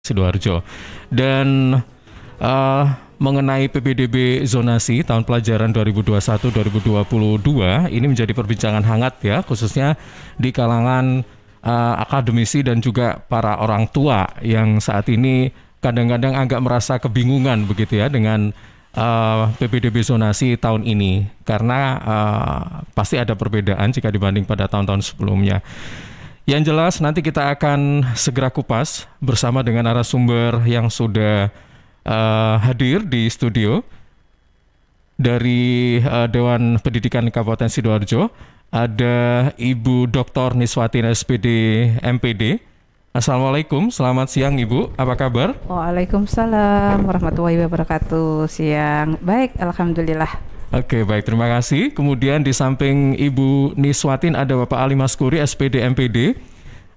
Sidoarjo. Dan mengenai PPDB zonasi tahun pelajaran 2021-2022 ini menjadi perbincangan hangat ya, khususnya di kalangan akademisi dan juga para orang tua yang saat ini kadang-kadang agak merasa kebingungan begitu ya dengan PPDB zonasi tahun ini, karena pasti ada perbedaan jika dibanding pada tahun-tahun sebelumnya. Yang jelas nanti kita akan segera kupas bersama dengan narasumber yang sudah hadir di studio dari Dewan Pendidikan Kabupaten Sidoarjo. Ada Ibu Dr. Niswatin SPD MPD. Assalamualaikum, selamat siang Ibu, apa kabar? Waalaikumsalam warahmatullahi wabarakatuh. Siang baik, alhamdulillah. Oke, baik, terima kasih. Kemudian di samping Ibu Niswatin ada Bapak Ali Maskuri SPD MPD.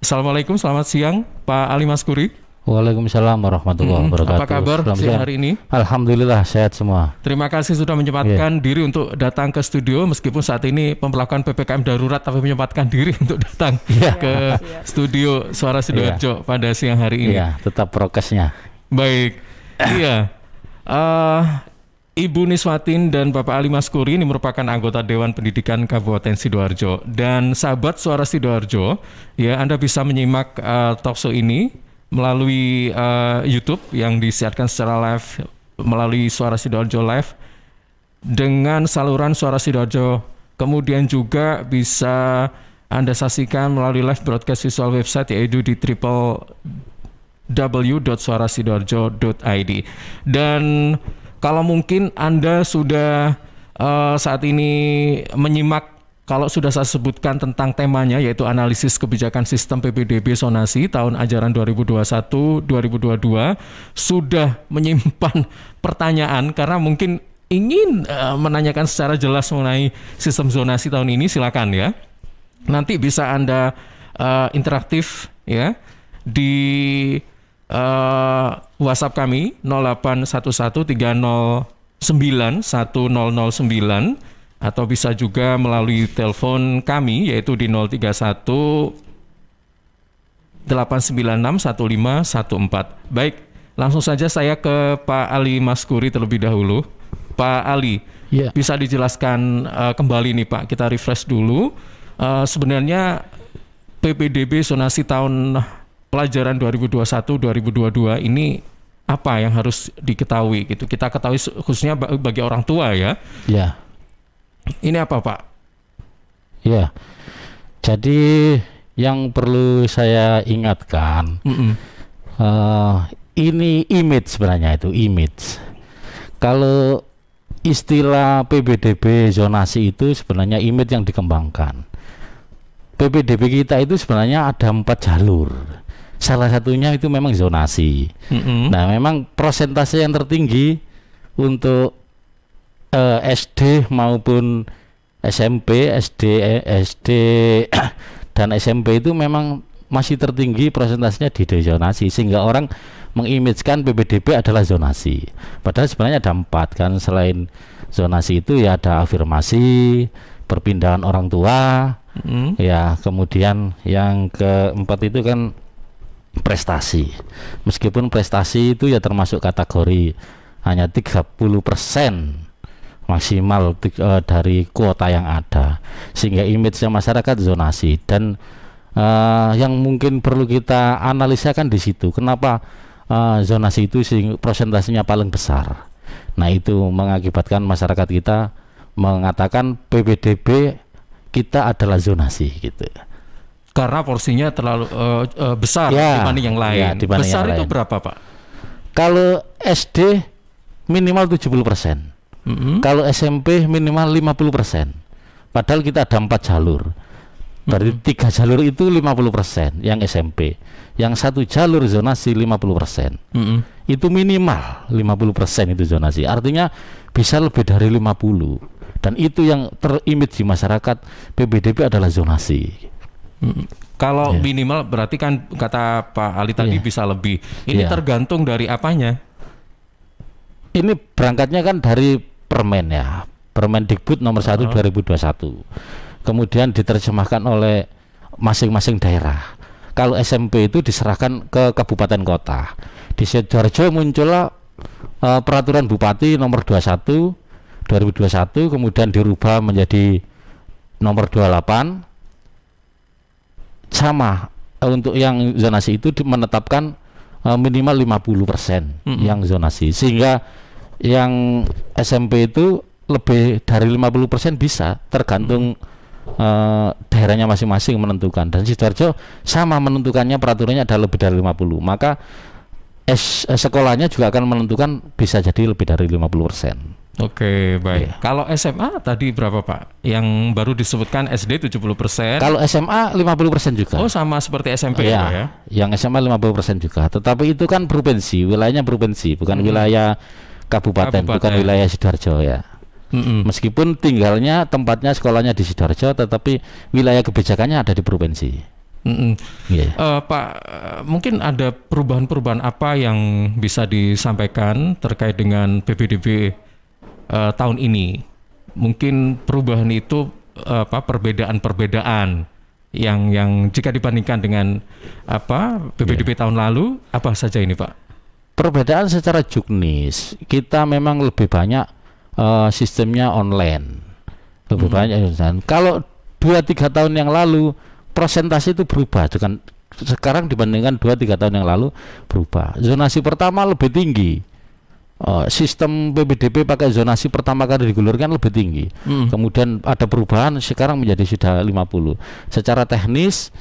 Assalamualaikum, selamat siang Pak Ali Maskuri. Waalaikumsalam warahmatullahi wabarakatuh. Apa kabar siang hari ini? Alhamdulillah sehat semua. Terima kasih sudah menyempatkan diri untuk datang ke studio, meskipun saat ini pemberlakuan PPKM darurat, tapi menyempatkan diri untuk datang ke studio Suara Sidoarjo pada siang hari ini. Iya, tetap prokesnya. Baik, iya. Ibu Niswatin dan Bapak Ali Maskuri ini merupakan anggota Dewan Pendidikan Kabupaten Sidoarjo. Dan sahabat Suara Sidoarjo, ya, Anda bisa menyimak talkshow ini melalui YouTube yang disiarkan secara live melalui Suara Sidoarjo Live dengan saluran Suara Sidoarjo. Kemudian juga bisa Anda saksikan melalui live broadcast visual website, yaitu di www.suarasidoarjo.id. Dan kalau mungkin Anda sudah saat ini menyimak, kalau sudah saya sebutkan tentang temanya, yaitu analisis kebijakan sistem PPDB zonasi tahun ajaran 2021-2022, sudah menyimpan pertanyaan karena mungkin ingin menanyakan secara jelas mengenai sistem zonasi tahun ini, silakan ya. Nanti bisa Anda interaktif ya di WhatsApp kami 0811309109, atau bisa juga melalui telepon kami yaitu di 031 896 1514. Baik, langsung saja saya ke Pak Ali Maskuri terlebih dahulu. Pak Ali, bisa dijelaskan kembali nih Pak, kita refresh dulu. Sebenarnya PPDB zonasi tahun pelajaran 2021-2022 ini apa yang harus diketahui gitu? Kita ketahui khususnya bagi orang tua ya. Iya. Ini apa Pak? Ya, jadi yang perlu saya ingatkan, ini image sebenarnya, itu image. Kalau istilah PPDB zonasi itu sebenarnya image yang dikembangkan. PPDB kita itu sebenarnya ada 4 jalur. Salah satunya itu memang zonasi. Nah, memang persentase yang tertinggi untuk SD maupun SMP, SD dan SMP itu memang masih tertinggi persentasenya di zonasi, sehingga orang mengimagekan PPDB adalah zonasi. Padahal sebenarnya ada 4 kan, selain zonasi itu ya ada afirmasi, perpindahan orang tua, ya kemudian yang keempat itu kan prestasi. Meskipun prestasi itu ya termasuk kategori hanya 30% maksimal dari kuota yang ada, sehingga image-nya masyarakat zonasi. Dan yang mungkin perlu kita analisa kan di situ, kenapa zonasi itu persentasenya paling besar. Nah, itu mengakibatkan masyarakat kita mengatakan PPDB kita adalah zonasi gitu. Karena porsinya terlalu besar dibanding yang lain. Ya, dibanding besar yang itu lain. berapa Pak? Kalau SD minimal 70%. Kalau SMP minimal 50%. Padahal kita ada 4 jalur. Berarti 3 jalur itu 50% yang SMP. Yang 1 jalur zonasi 50%. Itu minimal 50% itu zonasi. Artinya bisa lebih dari 50. Dan itu yang terimage di masyarakat, PPDB adalah zonasi. Kalau minimal berarti kan kata Pak Ali tadi bisa lebih. Ini tergantung dari apanya? Ini berangkatnya kan dari Permen ya, Permendikbud nomor 1 2021. Kemudian diterjemahkan oleh masing-masing daerah. Kalau SMP itu diserahkan ke kabupaten kota. Di Sidoarjo muncullah peraturan Bupati nomor 21 2021, kemudian dirubah menjadi nomor 28. Sama untuk yang zonasi itu menetapkan minimal 50% yang zonasi, sehingga yang SMP itu lebih dari 50% bisa, tergantung daerahnya masing-masing menentukan. Dan Sidoarjo sama menentukannya, peraturannya ada lebih dari 50, maka sekolahnya juga akan menentukan bisa jadi lebih dari 50%. Oke, baik. Iya. Kalau SMA tadi berapa Pak? Yang baru disebutkan SD 70%. Kalau SMA 50% juga. Oh, sama seperti SMP ya, Pak ya? Yang SMA 50% juga. Tetapi itu kan provinsi, wilayahnya provinsi, bukan wilayah kabupaten, bukan wilayah Sidoarjo ya. Meskipun tinggalnya, tempatnya, sekolahnya di Sidoarjo, tetapi wilayah kebijakannya ada di provinsi. Pak, mungkin ada perubahan-perubahan apa yang bisa disampaikan terkait dengan PPDB tahun ini? Mungkin perubahan itu perbedaan-perbedaan yang jika dibandingkan dengan PPDB tahun lalu, apa saja ini Pak? Perbedaan secara juknis, kita memang lebih banyak sistemnya online, lebih banyak. Kalau 2-3 tahun yang lalu persentase itu berubah, dengan sekarang dibandingkan 2-3 tahun yang lalu berubah. Zonasi pertama lebih tinggi. Sistem PPDB pakai zonasi pertama kali digulirkan lebih tinggi. Kemudian ada perubahan, sekarang menjadi sudah 50. Secara teknis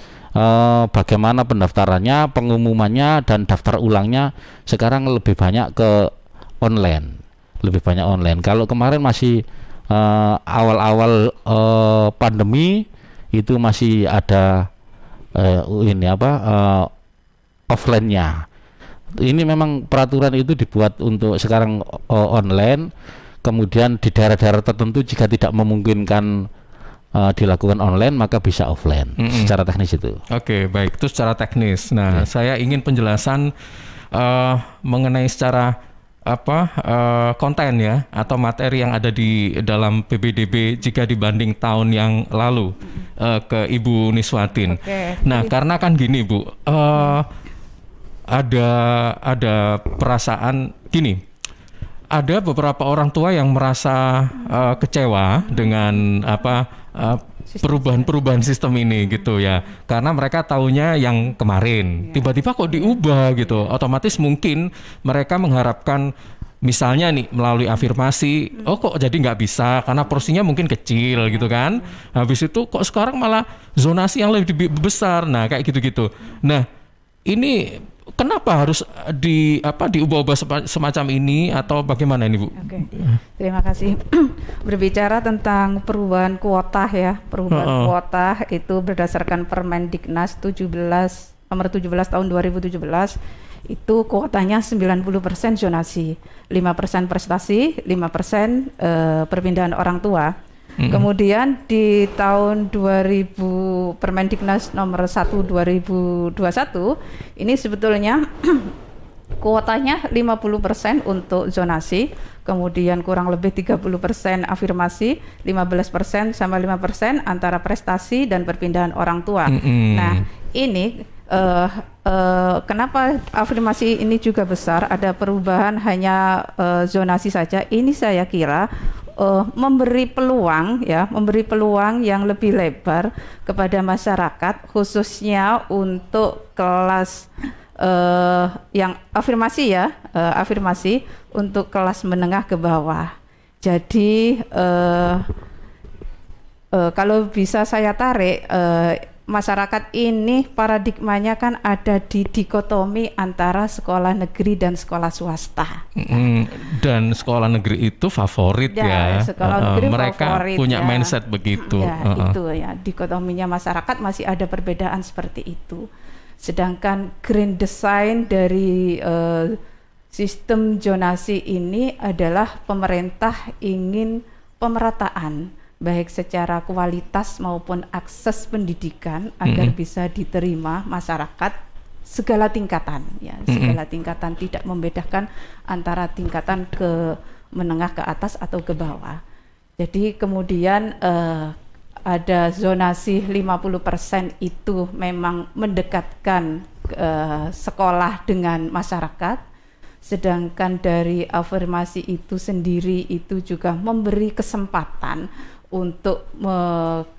bagaimana pendaftarannya, pengumumannya dan daftar ulangnya sekarang lebih banyak ke online. Lebih banyak online. Kalau kemarin masih awal-awal pandemi itu masih ada offline-nya. Ini memang peraturan itu dibuat untuk sekarang online. Kemudian di daerah-daerah tertentu jika tidak memungkinkan dilakukan online, maka bisa offline. Secara teknis itu. Oke, baik, itu secara teknis. Nah, saya ingin penjelasan mengenai secara konten ya, atau materi yang ada di dalam PPDB jika dibanding tahun yang lalu, ke Ibu Niswatin. Nah, karena kan gini Bu, ada perasaan gini, ada beberapa orang tua yang merasa kecewa dengan perubahan sistem ini gitu ya, karena mereka taunya yang kemarin tiba-tiba kok diubah gitu. Otomatis mungkin mereka mengharapkan misalnya nih melalui afirmasi, oh kok jadi nggak bisa karena porsinya mungkin kecil gitu kan. Habis itu kok sekarang malah zonasi yang lebih besar, nah kayak gitu-gitu. Nah ini kenapa harus diubah-ubah semacam ini, atau bagaimana ini Bu? Oke. Terima kasih. Berbicara tentang perubahan kuota ya, perubahan kuota itu berdasarkan Permendiknas nomor 17 tahun 2017, itu kuotanya 90% zonasi, 5% prestasi, 5% perpindahan orang tua. Kemudian di tahun 2000 Permendiknas nomor 1 2021 ini sebetulnya kuotanya 50% untuk zonasi, kemudian kurang lebih 30% afirmasi, 15% sama 5% antara prestasi dan perpindahan orang tua. Nah, ini kenapa afirmasi ini juga besar, ada perubahan hanya zonasi saja. Ini saya kira memberi peluang yang lebih lebar kepada masyarakat, khususnya untuk kelas yang afirmasi afirmasi untuk kelas menengah ke bawah. Jadi kalau bisa saya tarik, masyarakat ini paradigmanya kan ada di dikotomi antara sekolah negeri dan sekolah swasta. Dan sekolah negeri itu favorit ya. Sekolah negeri mereka favorit, punya mindset begitu. Itu ya, dikotominya masyarakat masih ada perbedaan seperti itu. Sedangkan grand design dari sistem zonasi ini adalah pemerintah ingin pemerataan, baik secara kualitas maupun akses pendidikan agar bisa diterima masyarakat segala tingkatan ya, segala tingkatan, tidak membedakan antara tingkatan ke menengah ke atas atau ke bawah. Jadi kemudian ada zonasi 50% itu memang mendekatkan sekolah dengan masyarakat. Sedangkan dari afirmasi itu sendiri itu juga memberi kesempatan untuk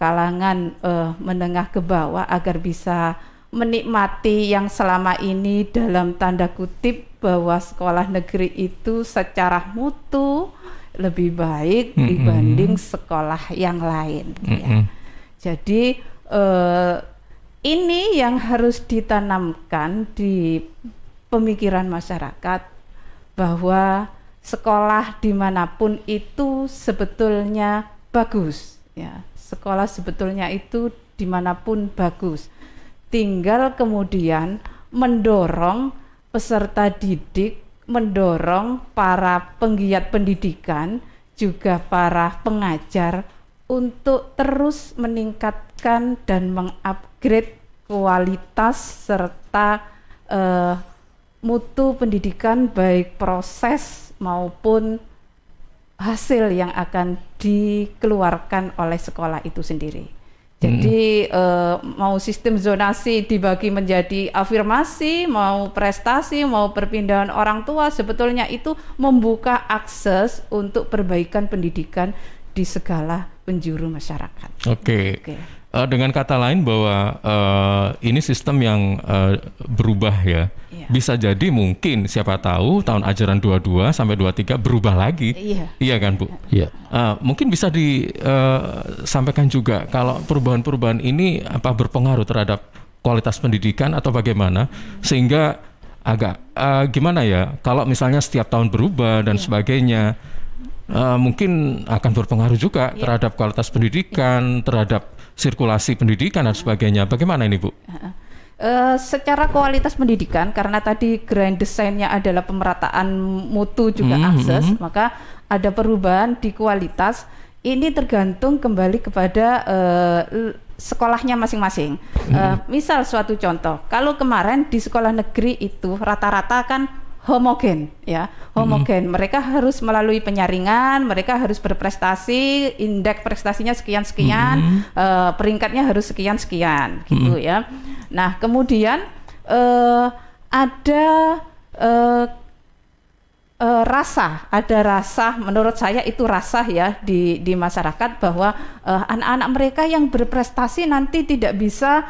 kalangan menengah ke bawah agar bisa menikmati yang selama ini dalam tanda kutip bahwa sekolah negeri itu secara mutu lebih baik dibanding sekolah yang lain. Ya. Jadi ini yang harus ditanamkan di pemikiran masyarakat, bahwa sekolah dimanapun itu sebetulnya bagus, ya. Sekolah sebetulnya itu dimanapun bagus. Tinggal kemudian mendorong peserta didik, mendorong para penggiat pendidikan, juga para pengajar untuk terus meningkatkan dan mengupgrade kualitas serta mutu pendidikan, baik proses maupun hasil yang akan dikeluarkan oleh sekolah itu sendiri. Jadi mau sistem zonasi dibagi menjadi afirmasi, mau prestasi, mau perpindahan orang tua, sebetulnya itu membuka akses untuk perbaikan pendidikan di segala penjuru masyarakat. Oke. Dengan kata lain bahwa ini sistem yang berubah ya. Bisa jadi mungkin siapa tahu tahun ajaran 22 sampai 23 berubah lagi. Iya kan, Bu? Iya. Mungkin bisa disampaikan juga kalau perubahan-perubahan ini apa berpengaruh terhadap kualitas pendidikan atau bagaimana, sehingga agak gimana ya, kalau misalnya setiap tahun berubah dan sebagainya, mungkin akan berpengaruh juga terhadap kualitas pendidikan, terhadap sirkulasi pendidikan dan sebagainya. Bagaimana ini, Bu? Secara kualitas pendidikan, karena tadi grand design-nya adalah pemerataan mutu juga akses, maka ada perubahan di kualitas. Ini tergantung kembali kepada sekolahnya masing-masing. Misal suatu contoh, kalau kemarin di sekolah negeri itu rata-rata kan homogen, ya, homogen. Mereka harus melalui penyaringan, mereka harus berprestasi, indeks prestasinya sekian-sekian, peringkatnya harus sekian-sekian, gitu ya. Nah, kemudian ada rasa, menurut saya itu rasa ya di masyarakat, bahwa anak-anak mereka yang berprestasi nanti tidak bisa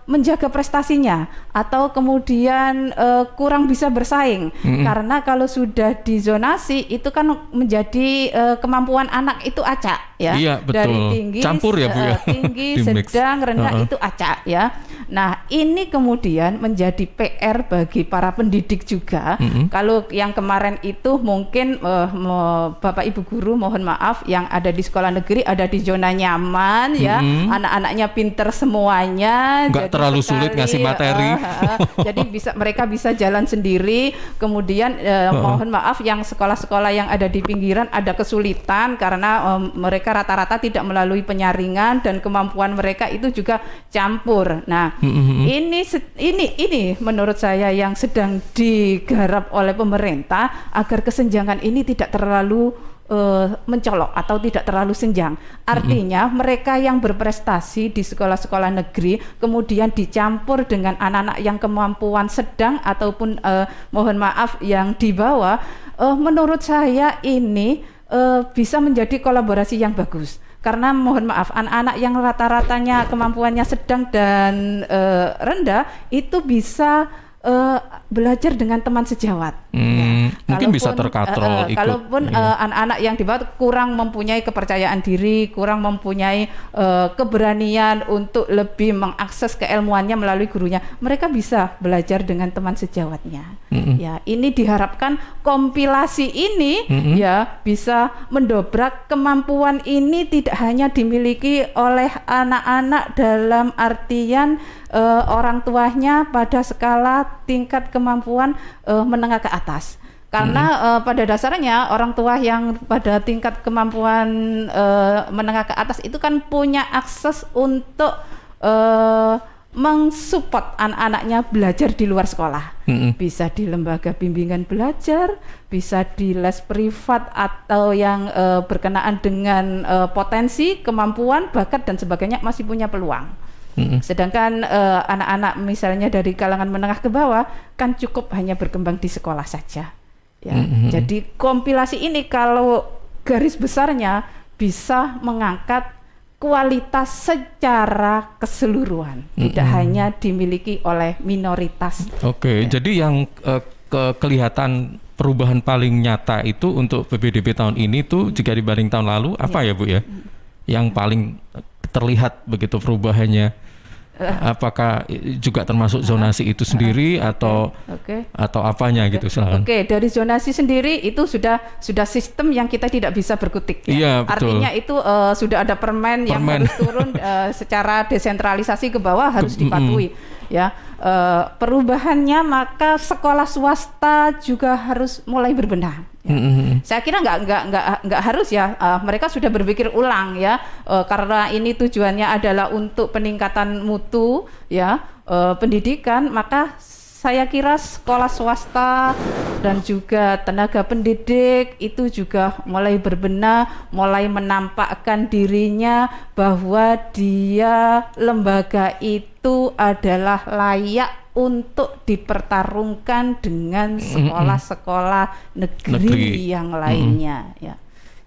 menjaga prestasinya, atau kemudian kurang bisa bersaing, karena kalau sudah dizonasi itu kan menjadi kemampuan anak itu acak ya. Iya, betul. Dari tinggi, campur ya, Bu ya. Tinggi, sedang, rendah itu acak ya. Nah, ini kemudian menjadi PR bagi para pendidik juga. Kalau yang kemarin itu mungkin Bapak Ibu guru mohon maaf yang ada di sekolah negeri ada di zona nyaman ya, anak-anaknya pinter semuanya, nggak terlalu sulit ngasih materi, jadi mereka bisa jalan sendiri. Kemudian mohon maaf yang sekolah-sekolah yang ada di pinggiran ada kesulitan karena mereka rata-rata tidak melalui penyaringan dan kemampuan mereka itu juga campur. Nah, ini menurut saya yang sedang digarap oleh pemerintah agar kesenjangan ini tidak terlalu mencolok atau tidak terlalu senjang. Artinya mereka yang berprestasi di sekolah-sekolah negeri kemudian dicampur dengan anak-anak yang kemampuan sedang ataupun mohon maaf yang di bawah, menurut saya ini bisa menjadi kolaborasi yang bagus. Karena mohon maaf, anak-anak yang rata-ratanya kemampuannya sedang dan rendah itu bisa belajar dengan teman sejawat. Mungkin bisa terkatrol ikut. Kalaupun anak-anak yang di bawah kurang mempunyai kepercayaan diri, kurang mempunyai keberanian untuk lebih mengakses keilmuannya melalui gurunya, mereka bisa belajar dengan teman sejawatnya. Ya, ini diharapkan kompilasi ini ya bisa mendobrak kemampuan ini tidak hanya dimiliki oleh anak-anak dalam artian orang tuanya pada skala tingkat kemampuan menengah ke atas. Karena pada dasarnya orang tua yang pada tingkat kemampuan menengah ke atas itu kan punya akses untuk mensupport anak-anaknya belajar di luar sekolah. Bisa di lembaga bimbingan belajar, bisa di les privat atau yang berkenaan dengan potensi, kemampuan, bakat dan sebagainya, masih punya peluang. Sedangkan anak-anak misalnya dari kalangan menengah ke bawah kan cukup hanya berkembang di sekolah saja. Ya, jadi kompilasi ini kalau garis besarnya bisa mengangkat kualitas secara keseluruhan, tidak hanya dimiliki oleh minoritas. Oke, jadi yang kelihatan perubahan paling nyata itu untuk PPDB tahun ini tuh jika dibanding tahun lalu apa ya Bu ya? Yang paling terlihat begitu perubahannya? Apakah juga termasuk zonasi itu sendiri atau apanya gitu, silakan. Oke, dari zonasi sendiri itu sudah sistem yang kita tidak bisa berkutik ya. Iya, betul. Artinya itu sudah ada permen yang harus turun secara desentralisasi ke bawah harus dipatuhi ya. Perubahannya maka sekolah swasta juga harus mulai berbenah. Ya. Saya kira nggak harus ya, mereka sudah berpikir ulang ya, karena ini tujuannya adalah untuk peningkatan mutu ya pendidikan, maka saya kira sekolah swasta dan juga tenaga pendidik itu juga mulai berbenah, mulai menampakkan dirinya bahwa dia lembaga itu adalah layak untuk dipertarungkan dengan sekolah-sekolah negeri yang lainnya ya.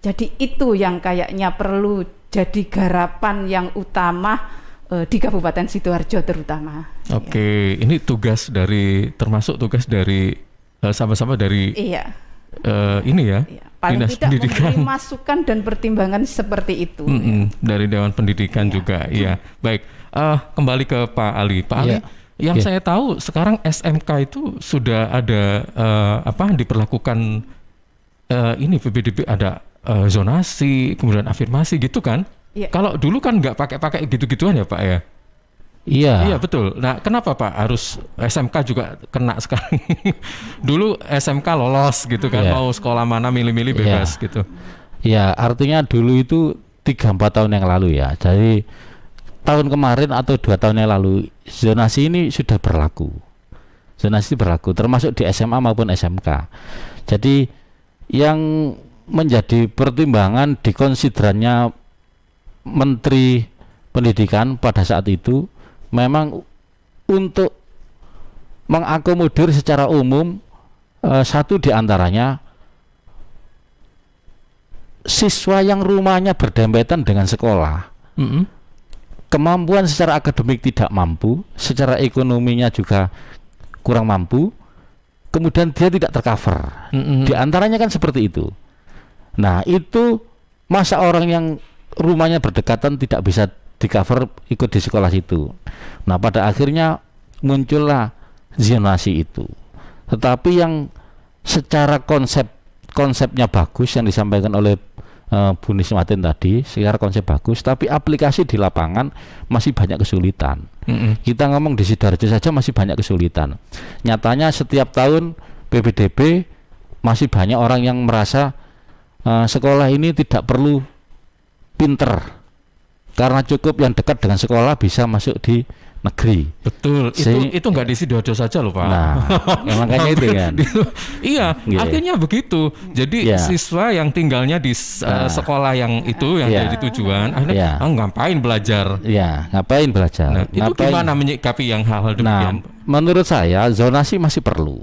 Jadi itu yang kayaknya perlu jadi garapan yang utama di Kabupaten Sidoarjo terutama. Oke, ini termasuk tugas dari sama-sama dari ini ya. Paling Dinas tidak Pendidikan. memberi masukan dan pertimbangan seperti itu. Dari Dewan Pendidikan juga, iya. Baik, kembali ke Pak Ali. Pak Ali, yang saya tahu sekarang SMK itu sudah ada diperlakukan ini PPDB ada zonasi, kemudian afirmasi gitu kan? Iya. Kalau dulu kan nggak pakai gitu-gituan ya Pak ya? Iya betul. Nah kenapa Pak harus SMK juga kena sekarang? Dulu SMK lolos gitu kan, mau sekolah mana milih-milih bebas gitu. Iya, artinya dulu itu 3-4 tahun yang lalu ya. Jadi tahun kemarin atau 2 tahun yang lalu zonasi ini sudah berlaku. Zonasi berlaku termasuk di SMA maupun SMK. Jadi yang menjadi pertimbangan dikonsiderannya Menteri Pendidikan pada saat itu memang untuk mengakomodir secara umum satu diantaranya siswa yang rumahnya berdempetan dengan sekolah, kemampuan secara akademik tidak mampu, secara ekonominya juga kurang mampu, kemudian dia tidak tercover. Di antaranya kan seperti itu. Nah itu masa orang yang rumahnya berdekatan tidak bisa di cover ikut di sekolah situ. Nah pada akhirnya muncullah zonasi itu. Tetapi yang secara konsepnya bagus yang disampaikan oleh Bu Nismatin tadi, secara konsep bagus, tapi aplikasi di lapangan masih banyak kesulitan. Kita ngomong di Sidoarjo saja masih banyak kesulitan. Nyatanya setiap tahun PPDB masih banyak orang yang merasa sekolah ini tidak perlu pinter karena cukup yang dekat dengan sekolah bisa masuk di negeri. Betul, itu nggak di Sidoarjo saja loh Pak. Nah, makanya itu kan. Iya, akhirnya begitu. Jadi siswa yang tinggalnya di sekolah yang itu yang jadi tujuan, akhirnya ngapain belajar? Iya, ngapain belajar? Nah, itu gimana menyikapi yang hal-hal demikian? Nah, menurut saya zonasi masih perlu.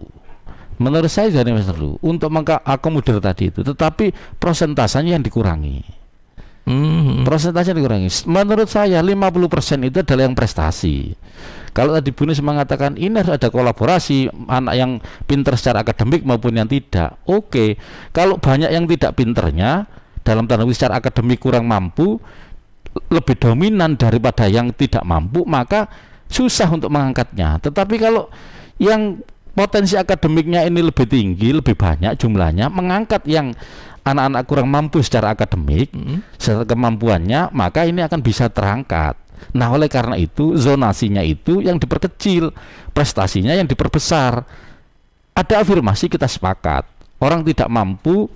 Menurut saya zonasi masih perlu untuk mengakomodir tadi itu, tetapi persentasenya yang dikurangi. Persentase dikurangi. Menurut saya 50% itu adalah yang prestasi. Kalau tadi Bu Nis mengatakan ini harus ada kolaborasi anak yang pintar secara akademik maupun yang tidak. Oke. Kalau banyak yang tidak pinternya dalam tanda kutip secara akademik kurang mampu, lebih dominan daripada yang tidak mampu, maka susah untuk mengangkatnya. Tetapi kalau yang potensi akademiknya ini lebih tinggi, lebih banyak jumlahnya, mengangkat yang anak-anak kurang mampu secara akademik, secara kemampuannya, maka ini akan bisa terangkat. Nah, oleh karena itu zonasinya itu yang diperkecil, prestasinya yang diperbesar. Ada afirmasi kita sepakat. Orang tidak mampu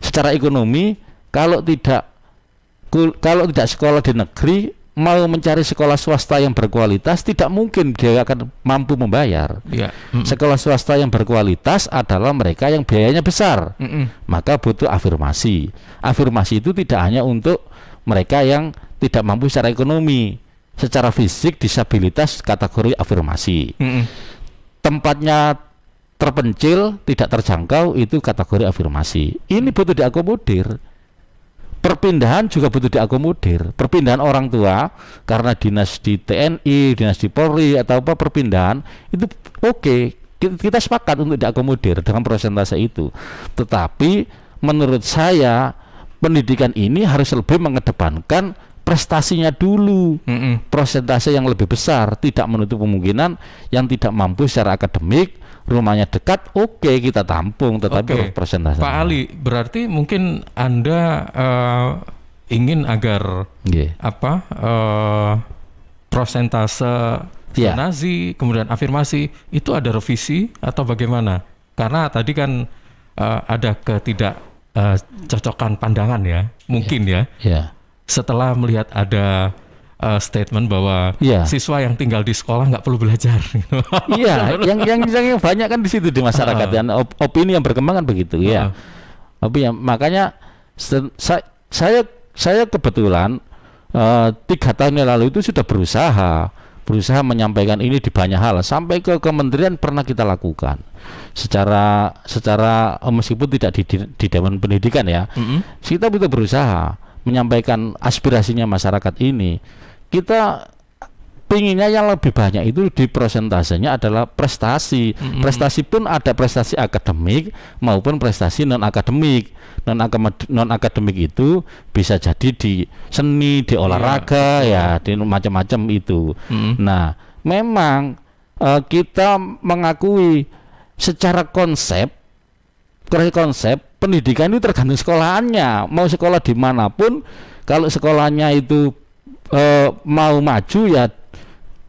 secara ekonomi kalau tidak sekolah di negeri, mau mencari sekolah swasta yang berkualitas, tidak mungkin dia akan mampu membayar. Sekolah swasta yang berkualitas adalah mereka yang biayanya besar. Maka butuh afirmasi. Afirmasi itu tidak hanya untuk mereka yang tidak mampu secara ekonomi. secara fisik disabilitas kategori afirmasi. Tempatnya terpencil, tidak terjangkau, itu kategori afirmasi. Ini butuh diakomodir. Perpindahan juga butuh diakomodir. Perpindahan orang tua karena dinas di TNI, dinas di Polri atau apa perpindahan itu oke. Kita sepakat untuk diakomodir dengan persentase itu. Tetapi menurut saya pendidikan ini harus lebih mengedepankan prestasinya dulu. Persentase yang lebih besar, tidak menutup kemungkinan yang tidak mampu secara akademik, rumahnya dekat, oke, kita tampung, tetapi persentase. Pak Ali, berarti mungkin Anda ingin agar prosentase zonasi kemudian afirmasi itu ada revisi atau bagaimana? Karena tadi kan ada ketidakcocokan pandangan ya, mungkin ya. Setelah melihat ada statement bahwa siswa yang tinggal di sekolah nggak perlu belajar. Iya, yang banyak kan di situ di masyarakat, dan opini yang berkembang kan begitu ya. Tapi ya, makanya saya kebetulan 3 tahun yang lalu itu sudah berusaha menyampaikan ini di banyak hal, sampai ke kementerian pernah kita lakukan secara meskipun tidak di Dewan Pendidikan ya. Kita berusaha menyampaikan aspirasinya masyarakat ini. Kita pinginnya yang lebih banyak itu di persentasenya adalah prestasi. Prestasi pun ada prestasi akademik maupun prestasi non akademik. Non akademik itu bisa jadi di seni, di olahraga, ya, di macam-macam itu. Nah, memang kita mengakui secara konsep pendidikan itu tergantung sekolahannya. Mau sekolah dimanapun, kalau sekolahnya itu mau maju ya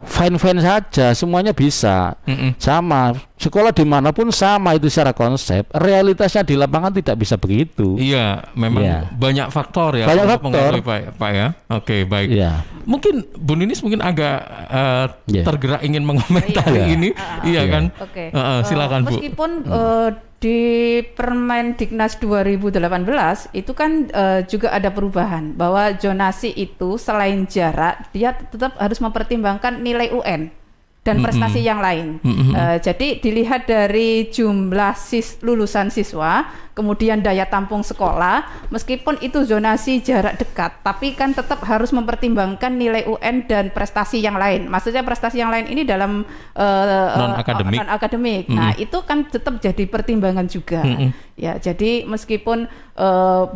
fine saja, semuanya bisa. Sama, sekolah dimanapun sama itu secara konsep. Realitasnya di lapangan tidak bisa begitu. Iya, memang banyak faktor ya. Banyak faktor, Pak ya. Oke, baik. Iya. Mungkin Bu Ninis mungkin agak tergerak ingin mengomentari ini. Iya kan? Silakan Bu. Meskipun di Permendiknas 2018 itu kan juga ada perubahan bahwa zonasi itu selain jarak dia tetap harus mempertimbangkan nilai UN dan prestasi yang lain. Jadi dilihat dari jumlah lulusan siswa, kemudian daya tampung sekolah, meskipun itu zonasi jarak dekat, tapi kan tetap harus mempertimbangkan nilai UN dan prestasi yang lain. Maksudnya prestasi yang lain ini dalam non-akademik. Nah, itu kan tetap jadi pertimbangan juga. Ya, jadi meskipun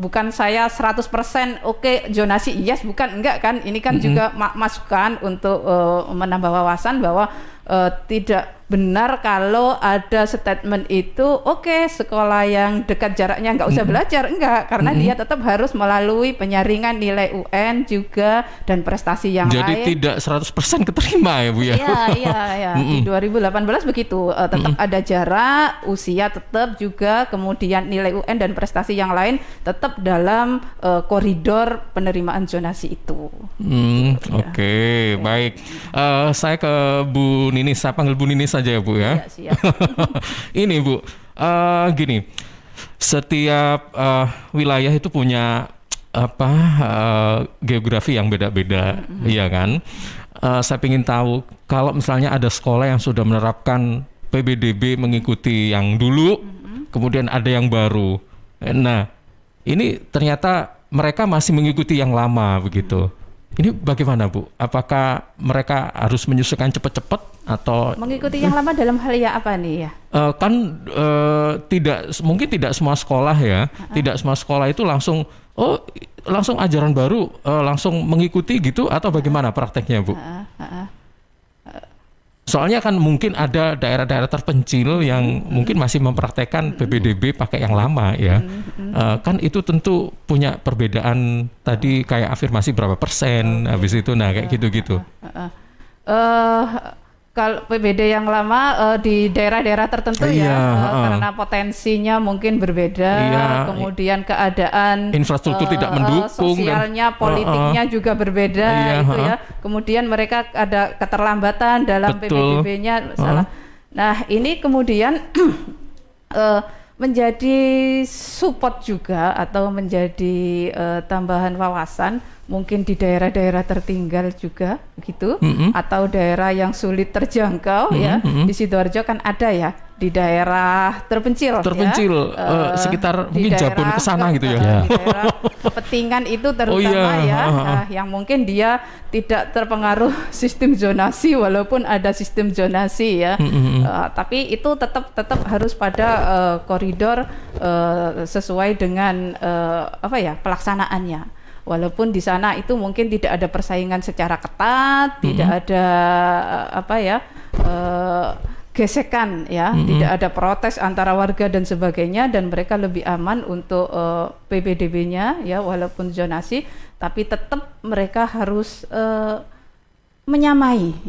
bukan saya 100% oke zonasi yes, bukan, enggak kan. Ini kan juga masukan untuk menambah wawasan bahwa tidak benar kalau ada statement itu oke, sekolah yang dekat jaraknya nggak usah belajar, enggak, karena dia tetap harus melalui penyaringan nilai UN juga dan prestasi yang lain. Jadi tidak 100% keterima ya Bu ya? Iya. Di 2018 begitu, tetap ada jarak, usia tetap juga, kemudian nilai UN dan prestasi yang lain tetap dalam koridor penerimaan zonasi itu. Oke, baik. Saya ke Bu Ninis, saya panggil Bu Ninis saja ya Bu ya. Siap. Ini Bu, gini, setiap wilayah itu punya geografi yang beda-beda, iya kan? Saya ingin tahu kalau misalnya ada sekolah yang sudah menerapkan PBDB mengikuti yang dulu, kemudian ada yang baru. Nah, ini ternyata mereka masih mengikuti yang lama begitu. Ini bagaimana Bu? Apakah mereka harus menyusulkan cepat-cepat atau mengikuti yang lama dalam hal ya apa nih ya? Mungkin tidak semua sekolah ya, tidak semua sekolah itu langsung ajaran baru langsung mengikuti gitu, atau bagaimana prakteknya Bu? Soalnya kan mungkin ada daerah-daerah terpencil yang mungkin masih mempraktekkan PBDB pakai yang lama ya. Kan itu tentu punya perbedaan tadi, kayak afirmasi berapa persen, habis itu kayak gitu-gitu. Kalau PBD yang lama di daerah-daerah tertentu karena potensinya mungkin berbeda, kemudian keadaan infrastruktur tidak mendukung, sosialnya, politiknya juga berbeda, itu ya. Kemudian mereka ada keterlambatan dalam PBDB-nya, salah. Nah, ini kemudian menjadi support juga atau menjadi tambahan wawasan mungkin di daerah-daerah tertinggal juga begitu, atau daerah yang sulit terjangkau ya. Di Sidoarjo kan ada ya, di daerah terpencil ya, sekitar mungkin Jabon ke sana gitu ya. Di daerah Petingan itu terutama yang mungkin dia tidak terpengaruh sistem zonasi walaupun ada sistem zonasi ya. Tapi itu tetap harus pada koridor sesuai dengan pelaksanaannya. Walaupun di sana itu mungkin tidak ada persaingan secara ketat, tidak ada gesekan ya, tidak ada protes antara warga dan sebagainya, dan mereka lebih aman untuk PPDB-nya ya, walaupun zonasi, tapi tetap mereka harus menyamai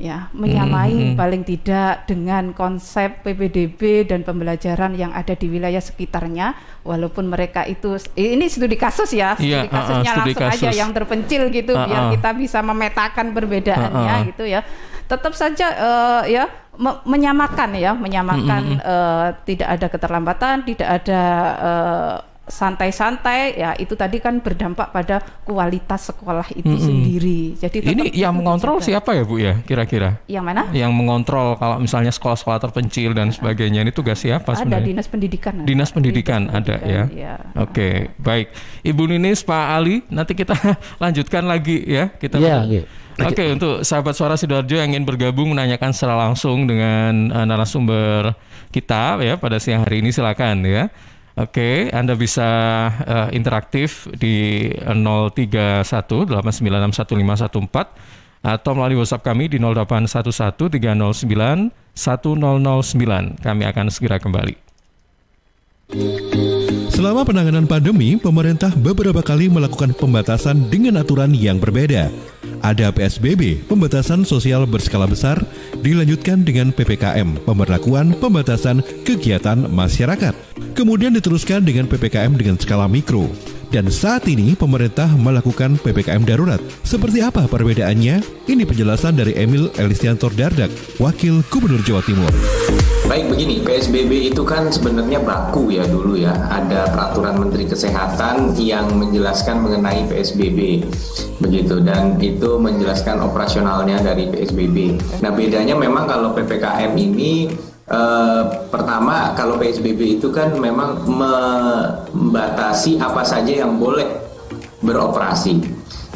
paling tidak dengan konsep PPDB dan pembelajaran yang ada di wilayah sekitarnya, walaupun mereka itu ini studi kasus ya, studi kasusnya langsung aja yang terpencil gitu, biar kita bisa memetakan perbedaannya gitu ya. Tetap saja menyamakan tidak ada keterlambatan, tidak ada santai-santai ya, itu tadi kan berdampak pada kualitas sekolah itu sendiri. Jadi ini yang mengontrol siapa ya Bu ya kira-kira? Yang mana? Yang mengontrol kalau misalnya sekolah-sekolah terpencil dan sebagainya, ini tugas siapa sebenarnya? Ada Dinas Pendidikan. Dinas Pendidikan ada ya. Oke, baik. Ibu Ninis, Pak Ali, nanti kita lanjutkan lagi ya. Oke, untuk sahabat Suara Sidoarjo yang ingin bergabung menanyakan secara langsung dengan narasumber kita ya pada siang hari ini, silakan ya. Oke, Anda bisa interaktif di 03189611514 atau melalui WhatsApp kami di 0811309109. Kami akan segera kembali. Selama penanganan pandemi, pemerintah beberapa kali melakukan pembatasan dengan aturan yang berbeda. Ada PSBB, pembatasan sosial berskala besar, dilanjutkan dengan PPKM, pemberlakuan pembatasan kegiatan masyarakat. Kemudian diteruskan dengan PPKM dengan skala mikro. Dan saat ini pemerintah melakukan PPKM darurat. Seperti apa perbedaannya? Ini penjelasan dari Emil Elisiantor Dardak, Wakil Gubernur Jawa Timur. Baik, begini, PSBB itu kan sebenarnya baku ya dulu ya. Ada peraturan Menteri Kesehatan yang menjelaskan mengenai PSBB. Begitu, dan itu menjelaskan operasionalnya dari PSBB. Nah, bedanya memang kalau PPKM ini pertama, kalau PSBB itu kan memang membatasi apa saja yang boleh beroperasi.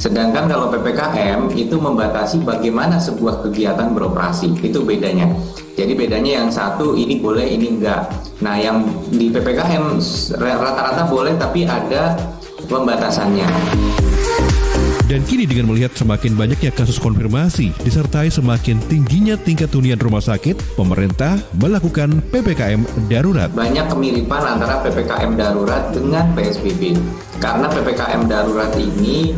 Sedangkan kalau PPKM itu membatasi bagaimana sebuah kegiatan beroperasi. Itu bedanya. Jadi bedanya yang satu ini boleh, ini enggak. Nah, yang di PPKM rata-rata boleh tapi ada pembatasannya. Dan kini dengan melihat semakin banyaknya kasus konfirmasi disertai semakin tingginya tingkat hunian rumah sakit, pemerintah melakukan PPKM darurat. Banyak kemiripan antara PPKM darurat dengan PSBB. Karena PPKM darurat ini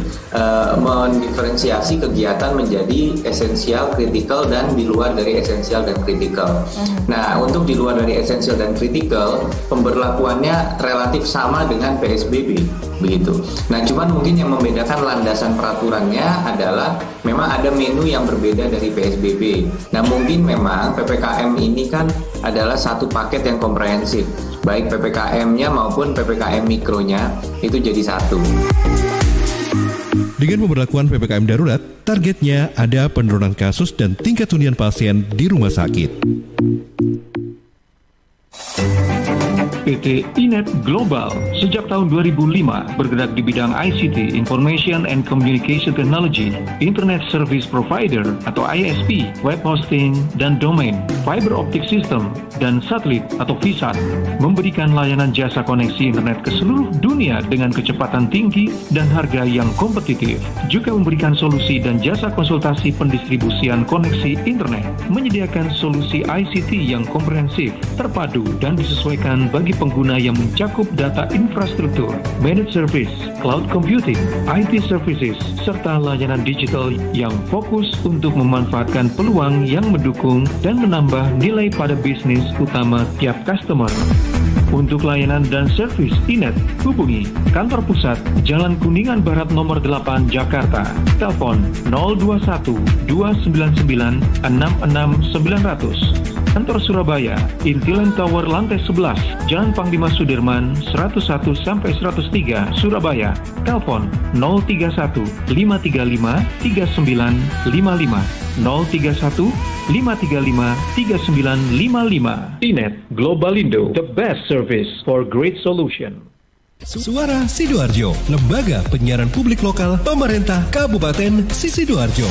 mendiferensiasi kegiatan menjadi esensial, kritikal, dan di luar dari esensial dan kritikal. Nah, untuk di luar dari esensial dan kritikal, pemberlakuannya relatif sama dengan PSBB, begitu. Nah, cuman mungkin yang membedakan landasan peraturannya adalah memang ada menu yang berbeda dari PSBB. Nah, mungkin memang PPKM ini kan adalah satu paket yang komprehensif. Baik PPKM-nya maupun PPKM mikronya itu jadi satu. Dengan pemberlakuan PPKM darurat, targetnya ada penurunan kasus dan tingkat hunian pasien di rumah sakit. PT Inet Global sejak tahun 2005 bergerak di bidang ICT, Information and Communication Technology, Internet Service Provider atau ISP, web hosting dan domain, fiber optic system, dan satelit atau VSAT, memberikan layanan jasa koneksi internet ke seluruh dunia dengan kecepatan tinggi dan harga yang kompetitif. Juga memberikan solusi dan jasa konsultasi pendistribusian koneksi internet, menyediakan solusi ICT yang komprehensif, terpadu, dan disesuaikan bagi pengguna yang mencakup data infrastruktur, managed service, cloud computing, IT services, serta layanan digital yang fokus untuk memanfaatkan peluang yang mendukung dan menambah nilai pada bisnis utama tiap customer. Untuk layanan dan servis Inet, hubungi kantor pusat Jalan Kuningan Barat nomor 8 Jakarta. Telepon 021 299 66900. Kantor Surabaya, Intiland Tower lantai 11, Jalan Panglima Sudirman 101 sampai 103 Surabaya. Telepon 031 535 3955 031 535 3955. Inet Globalindo, the best service for great solution. Suara Sidoarjo, lembaga penyiaran publik lokal pemerintah Kabupaten Sidoarjo.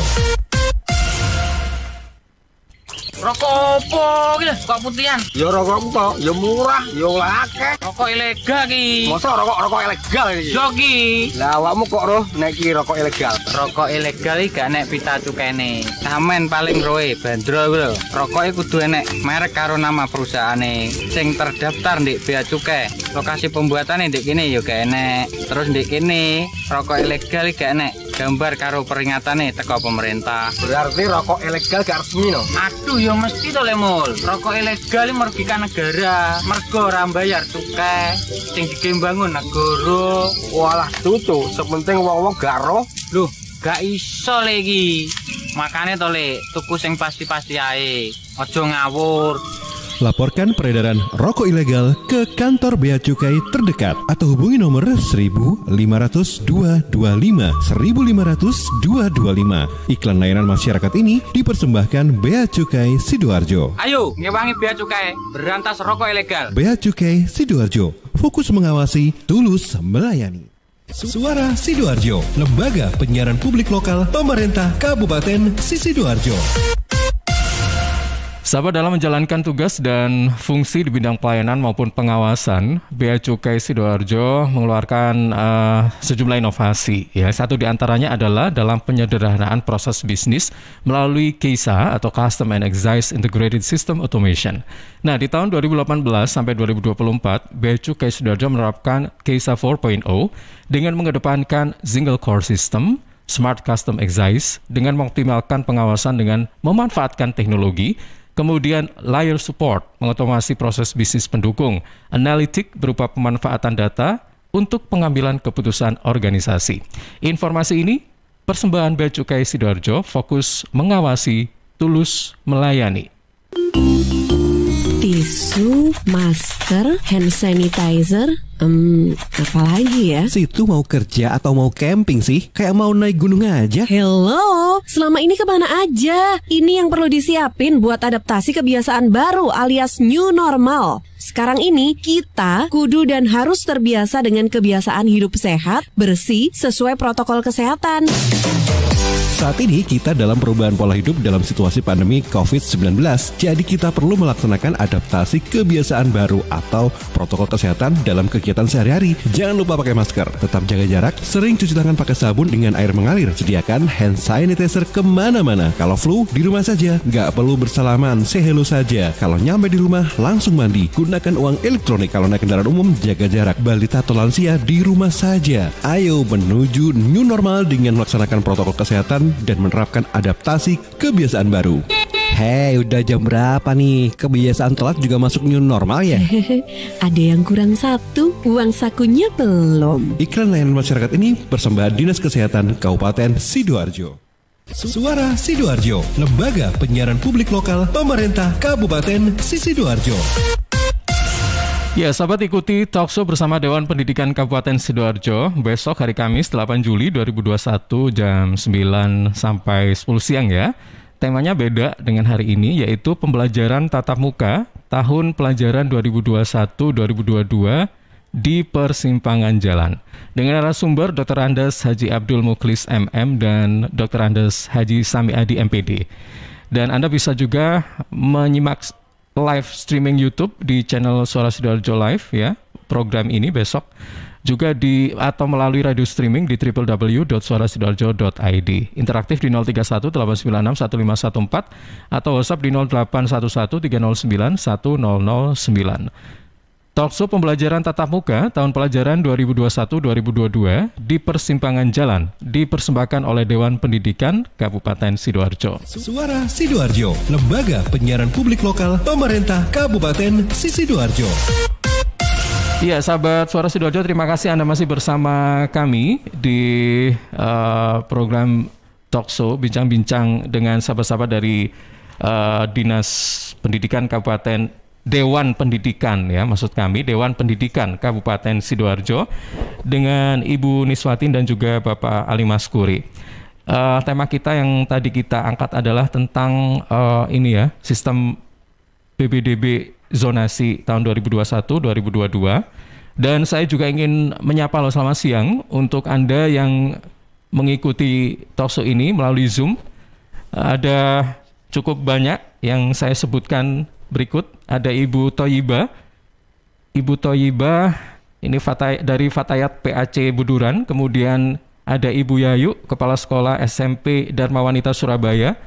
Rokok opo iki? Kok putihan? Ya rokok tok, ya murah, ya akeh. Rokok ilegal iki. Masa rokok ilegal iki? Yo ki. Lah awakmu kok roh nek iki rokok ilegal? Rokok ilegal iki gak nek pita cukene. Samen paling roe bandro iku lho. Rokoke kudu enek merek karo nama perusahaane sing terdaftar ndek bea cukai. Lokasi pembuatane ndek kene ya gak enek. Terus ndek kene rokok ilegal iki gak enek gambar karo peringatane teko pemerintah. Berarti rokok ilegal gak resmi no? Aduh ya mesti to Lemul. Rokok ilegal iki merugikan negara. Mergo ora mbayar cukai sing digembangun negara. Walah tutu, sepenting wong-wong gak roh. Loh, gak iso le iki. Makane to le, tuku sing pasti-pasti ae. Aja ngawur. Laporkan peredaran rokok ilegal ke kantor Bea Cukai terdekat atau hubungi nomor 1500 225 1500 225. Iklan layanan masyarakat ini dipersembahkan Bea Cukai Sidoarjo. Ayo, ngewangi bea cukai, berantas rokok ilegal. Bea Cukai Sidoarjo, fokus mengawasi, tulus melayani. Suara Sidoarjo, lembaga penyiaran publik lokal pemerintah Kabupaten Sidoarjo. Sahabat, dalam menjalankan tugas dan fungsi di bidang pelayanan maupun pengawasan, Bea Cukai Sidoarjo mengeluarkan sejumlah inovasi. Ya, satu di antaranya adalah dalam penyederhanaan proses bisnis melalui KEISA atau Custom and Excise Integrated System Automation. Nah, di tahun 2018 sampai 2024, Bea Cukai Sidoarjo menerapkan KEISA 4.0 dengan mengedepankan Single Core System, Smart Custom Excise dengan mengoptimalkan pengawasan dengan memanfaatkan teknologi. Kemudian layer support, mengotomasi proses bisnis pendukung, analitik berupa pemanfaatan data untuk pengambilan keputusan organisasi. Informasi ini persembahan Bea Cukai Sidoarjo, fokus mengawasi, tulus melayani. Tisu, masker, hand sanitizer, apa lagi ya? Situ mau kerja atau mau camping sih? Kayak mau naik gunung aja. Hello, selama ini kemana aja? Ini yang perlu disiapin buat adaptasi kebiasaan baru alias new normal. Sekarang ini kita kudu dan harus terbiasa dengan kebiasaan hidup sehat, bersih, sesuai protokol kesehatan. Saat ini kita dalam perubahan pola hidup dalam situasi pandemi COVID-19. Jadi kita perlu melaksanakan adaptasi kebiasaan baru atau protokol kesehatan dalam kegiatan sehari-hari. Jangan lupa pakai masker, tetap jaga jarak, sering cuci tangan pakai sabun dengan air mengalir. Sediakan hand sanitizer kemana-mana. Kalau flu, di rumah saja. Nggak perlu bersalaman, say hello saja. Kalau nyampe di rumah, langsung mandi. Gunakan uang elektronik. Kalau naik kendaraan umum, jaga jarak. Balita atau lansia di rumah saja. Ayo menuju new normal dengan melaksanakan protokol kesehatan dan menerapkan adaptasi kebiasaan baru. Hei, udah jam berapa nih? Kebiasaan telat juga masuk new normal ya? Ada yang kurang satu, uang sakunya belum. Iklan layanan masyarakat ini persembahan Dinas Kesehatan Kabupaten Sidoarjo. Suara Sidoarjo, lembaga penyiaran publik lokal pemerintah Kabupaten Sidoarjo. Ya, sahabat, ikuti talkshow bersama Dewan Pendidikan Kabupaten Sidoarjo besok hari Kamis 8 Juli 2021 jam 9 sampai 10 siang ya. Temanya beda dengan hari ini, yaitu pembelajaran tatap muka tahun pelajaran 2021-2022 di persimpangan jalan. Dengan narasumber Dr. Andes Haji Abdul Mukhlis MM dan Dr. Andes Haji Sami Adi MPD. Dan Anda bisa juga menyimak live streaming YouTube di channel Suara Sidoarjo Live ya, program ini besok juga atau melalui radio streaming di www.suarasidoarjo.id. Interaktif di 031 896 1514 atau WhatsApp di 0811 309 1009. Talkshow pembelajaran tatap muka tahun pelajaran 2021-2022 di persimpangan jalan dipersembahkan oleh Dewan Pendidikan Kabupaten Sidoarjo. Suara Sidoarjo, lembaga penyiaran publik lokal pemerintah Kabupaten Sidoarjo. Ya, sahabat Suara Sidoarjo, terima kasih Anda masih bersama kami di program Talkshow bincang-bincang dengan sahabat-sahabat dari Dinas Pendidikan Kabupaten Dewan Pendidikan ya, maksud kami Dewan Pendidikan Kabupaten Sidoarjo dengan Ibu Niswatin dan juga Bapak Ali Maskuri. Tema kita yang tadi kita angkat adalah tentang ini ya, sistem PPDB zonasi tahun 2021-2022. Dan saya juga ingin menyapa selamat siang untuk Anda yang mengikuti talkshow ini melalui Zoom. Ada cukup banyak yang saya sebutkan berikut. Ada Ibu Thoyibah. Ibu Thoyibah ini dari Fatayat PAC Buduran. Kemudian ada Ibu Yayu, Kepala Sekolah SMP Dharma Wanita Surabaya.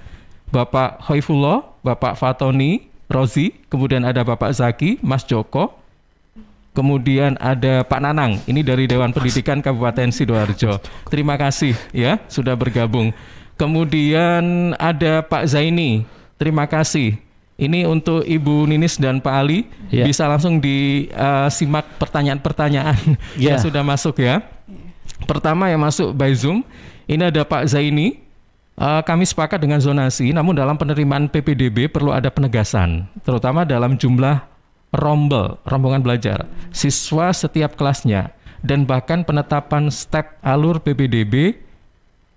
Bapak Hoifullah, Bapak Fatoni Rozi. Kemudian ada Bapak Zaki, Mas Joko. Kemudian ada Pak Nanang, ini dari Dewan Pendidikan Kabupaten Sidoarjo. Terima kasih ya sudah bergabung. Kemudian ada Pak Zaini, terima kasih. Ini untuk Ibu Ninis dan Pak Ali, bisa langsung disimak pertanyaan-pertanyaan yang sudah masuk ya. Pertama yang masuk by Zoom, ini ada Pak Zaini. Kami sepakat dengan zonasi, namun dalam penerimaan PPDB perlu ada penegasan, terutama dalam jumlah rombongan belajar, siswa setiap kelasnya, dan bahkan penetapan step alur PPDB,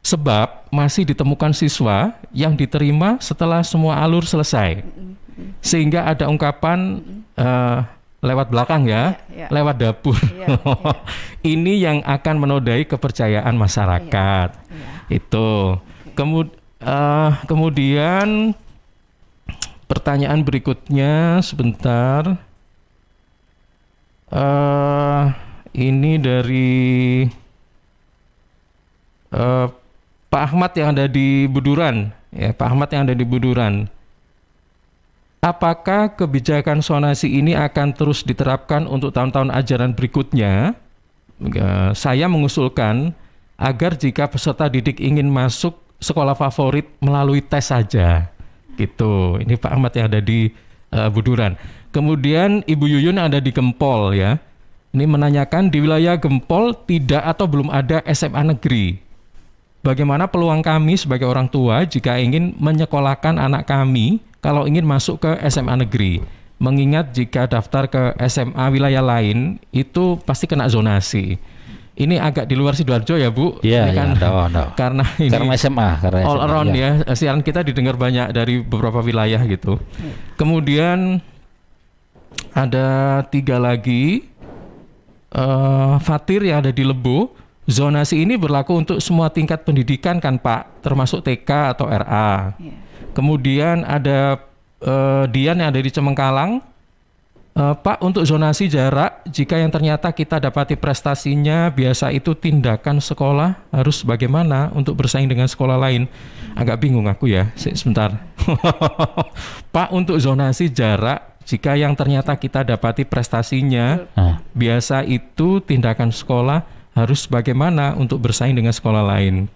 sebab masih ditemukan siswa yang diterima setelah semua alur selesai. Sehingga ada ungkapan lewat belakang ya, lewat dapur. Ini yang akan menodai kepercayaan masyarakat. Itu. Kemudian pertanyaan berikutnya sebentar. Ini dari Pak Ahmad yang ada di Buduran. Ya, Pak Ahmad yang ada di Buduran. Apakah kebijakan zonasi ini akan terus diterapkan untuk tahun-tahun ajaran berikutnya? Saya mengusulkan agar jika peserta didik ingin masuk sekolah favorit melalui tes saja. Gitu. Ini Pak Ahmad yang ada di Buduran. Kemudian Ibu Yuyun yang ada di Gempol ya. Ini menanyakan di wilayah Gempol tidak atau belum ada SMA negeri. Bagaimana peluang kami sebagai orang tua jika ingin menyekolahkan anak kami kalau ingin masuk ke SMA negeri? Mengingat jika daftar ke SMA wilayah lain itu pasti kena zonasi. Ini agak di luar Sidoarjo ya Bu? Iya, kan, karena ini SMA, all around ya. Siaran kita didengar banyak dari beberapa wilayah gitu. Kemudian ada 3 lagi. Fatir yang ada di Lebo. Zonasi ini berlaku untuk semua tingkat pendidikan kan Pak, termasuk TK atau RA. Kemudian ada Dian yang ada di Cemengkalang. Pak, untuk zonasi jarak, jika yang ternyata kita dapati prestasinya biasa itu tindakan sekolah, harus bagaimana untuk bersaing dengan sekolah lain? Agak bingung aku ya, sebentar. Pak, untuk zonasi jarak, jika yang ternyata kita dapati prestasinya biasa itu tindakan sekolah, harus bagaimana untuk bersaing dengan sekolah lain?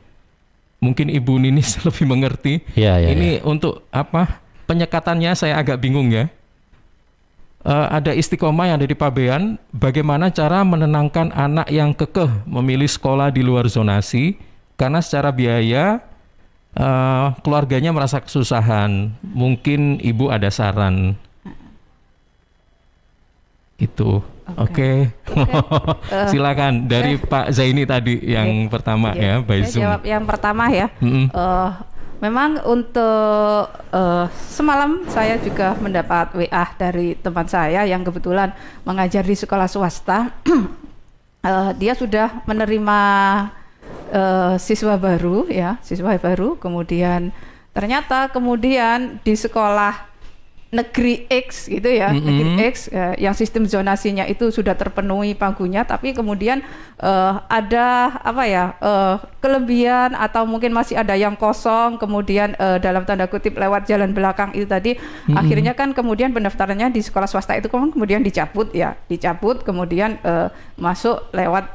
Mungkin Ibu Ninis lebih mengerti. Ini untuk apa? Penyekatannya saya agak bingung ya. Ada Istiqomah yang ada di Pabean, bagaimana cara menenangkan anak yang kekeh memilih sekolah di luar zonasi karena secara biaya keluarganya merasa kesusahan. Mungkin Ibu ada saran. Itu. Oke. Silakan dari Pak Zaini tadi yang pertama ya, by Zoom. Jawab yang pertama ya. Memang untuk semalam saya juga mendapat WA dari teman saya yang kebetulan mengajar di sekolah swasta. Dia sudah menerima siswa baru ya, kemudian ternyata di sekolah negeri X gitu ya, negeri X yang sistem zonasinya itu sudah terpenuhi pagunya, tapi kemudian ada kelebihan atau mungkin masih ada yang kosong, kemudian dalam tanda kutip lewat jalan belakang itu tadi, akhirnya kan kemudian pendaftarannya di sekolah swasta itu kemudian dicabut kemudian masuk lewat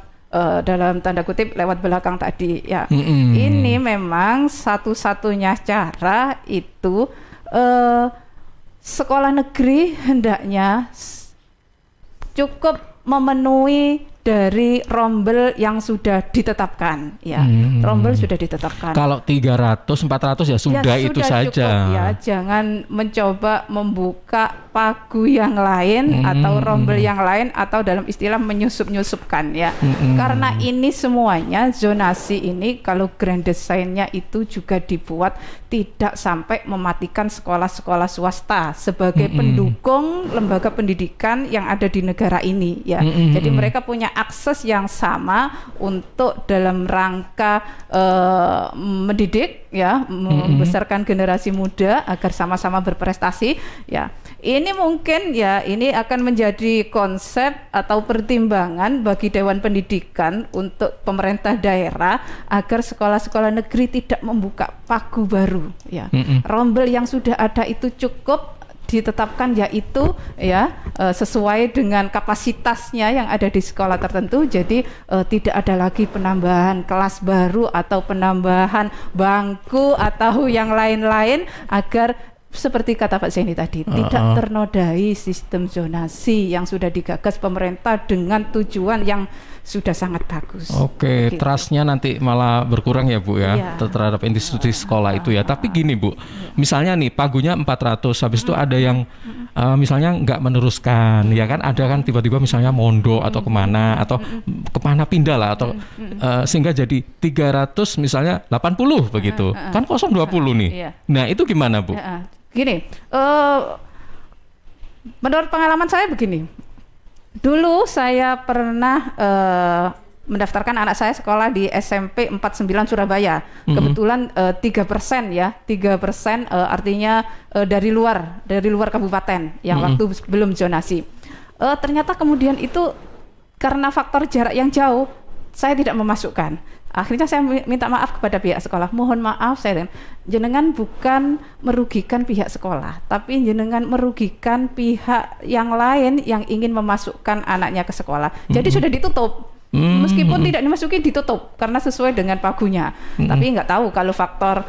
dalam tanda kutip lewat belakang tadi ya. Ini memang satu-satunya cara itu sekolah negeri hendaknya cukup memenuhi dari rombel yang sudah ditetapkan ya. Rombel sudah ditetapkan. Kalau 300 400 ya sudah itu sudah saja. Cukup, ya, jangan mencoba membuka pagu yang lain atau rombel yang lain atau dalam istilah menyusup-nyusupkan ya. Karena ini semuanya zonasi ini kalau grand design-nya itu juga dibuat tidak sampai mematikan sekolah-sekolah swasta sebagai pendukung lembaga pendidikan yang ada di negara ini ya. Jadi mereka punya akses yang sama untuk dalam rangka mendidik ya, membesarkan generasi muda agar sama-sama berprestasi ya. Ini mungkin ya, ini akan menjadi konsep atau pertimbangan bagi Dewan Pendidikan untuk pemerintah daerah agar sekolah-sekolah negeri tidak membuka pagu baru ya. Rombel yang sudah ada itu cukup ditetapkan yaitu ya sesuai dengan kapasitasnya yang ada di sekolah tertentu. Jadi tidak ada lagi penambahan kelas baru atau penambahan bangku atau yang lain-lain agar seperti kata Pak Zaini tadi tidak ternodai sistem zonasi yang sudah digagas pemerintah dengan tujuan yang sudah sangat bagus. Oke, trustnya nanti malah berkurang ya Bu ya, terhadap institusi sekolah itu ya. Tapi gini Bu, misalnya nih pagunya 400, habis itu ada yang misalnya nggak meneruskan, ya kan, ada kan tiba-tiba misalnya mondok atau kemana pindah lah atau sehingga jadi 300 misalnya 80 begitu, kan kosong 20 nih. Nah itu gimana Bu? Gini, menurut pengalaman saya begini. Dulu saya pernah mendaftarkan anak saya sekolah di SMP 49 Surabaya. Kebetulan 3% ya, 3% artinya dari luar kabupaten yang waktu belum zonasi. Ternyata kemudian itu karena faktor jarak yang jauh, saya tidak memasukkan. Akhirnya saya minta maaf kepada pihak sekolah. Mohon maaf, saya jenengan bukan merugikan pihak sekolah, tapi jenengan merugikan pihak yang lain yang ingin memasukkan anaknya ke sekolah. Jadi sudah ditutup. Meskipun tidak dimasuki, ditutup karena sesuai dengan pagunya. Tapi nggak tahu kalau faktor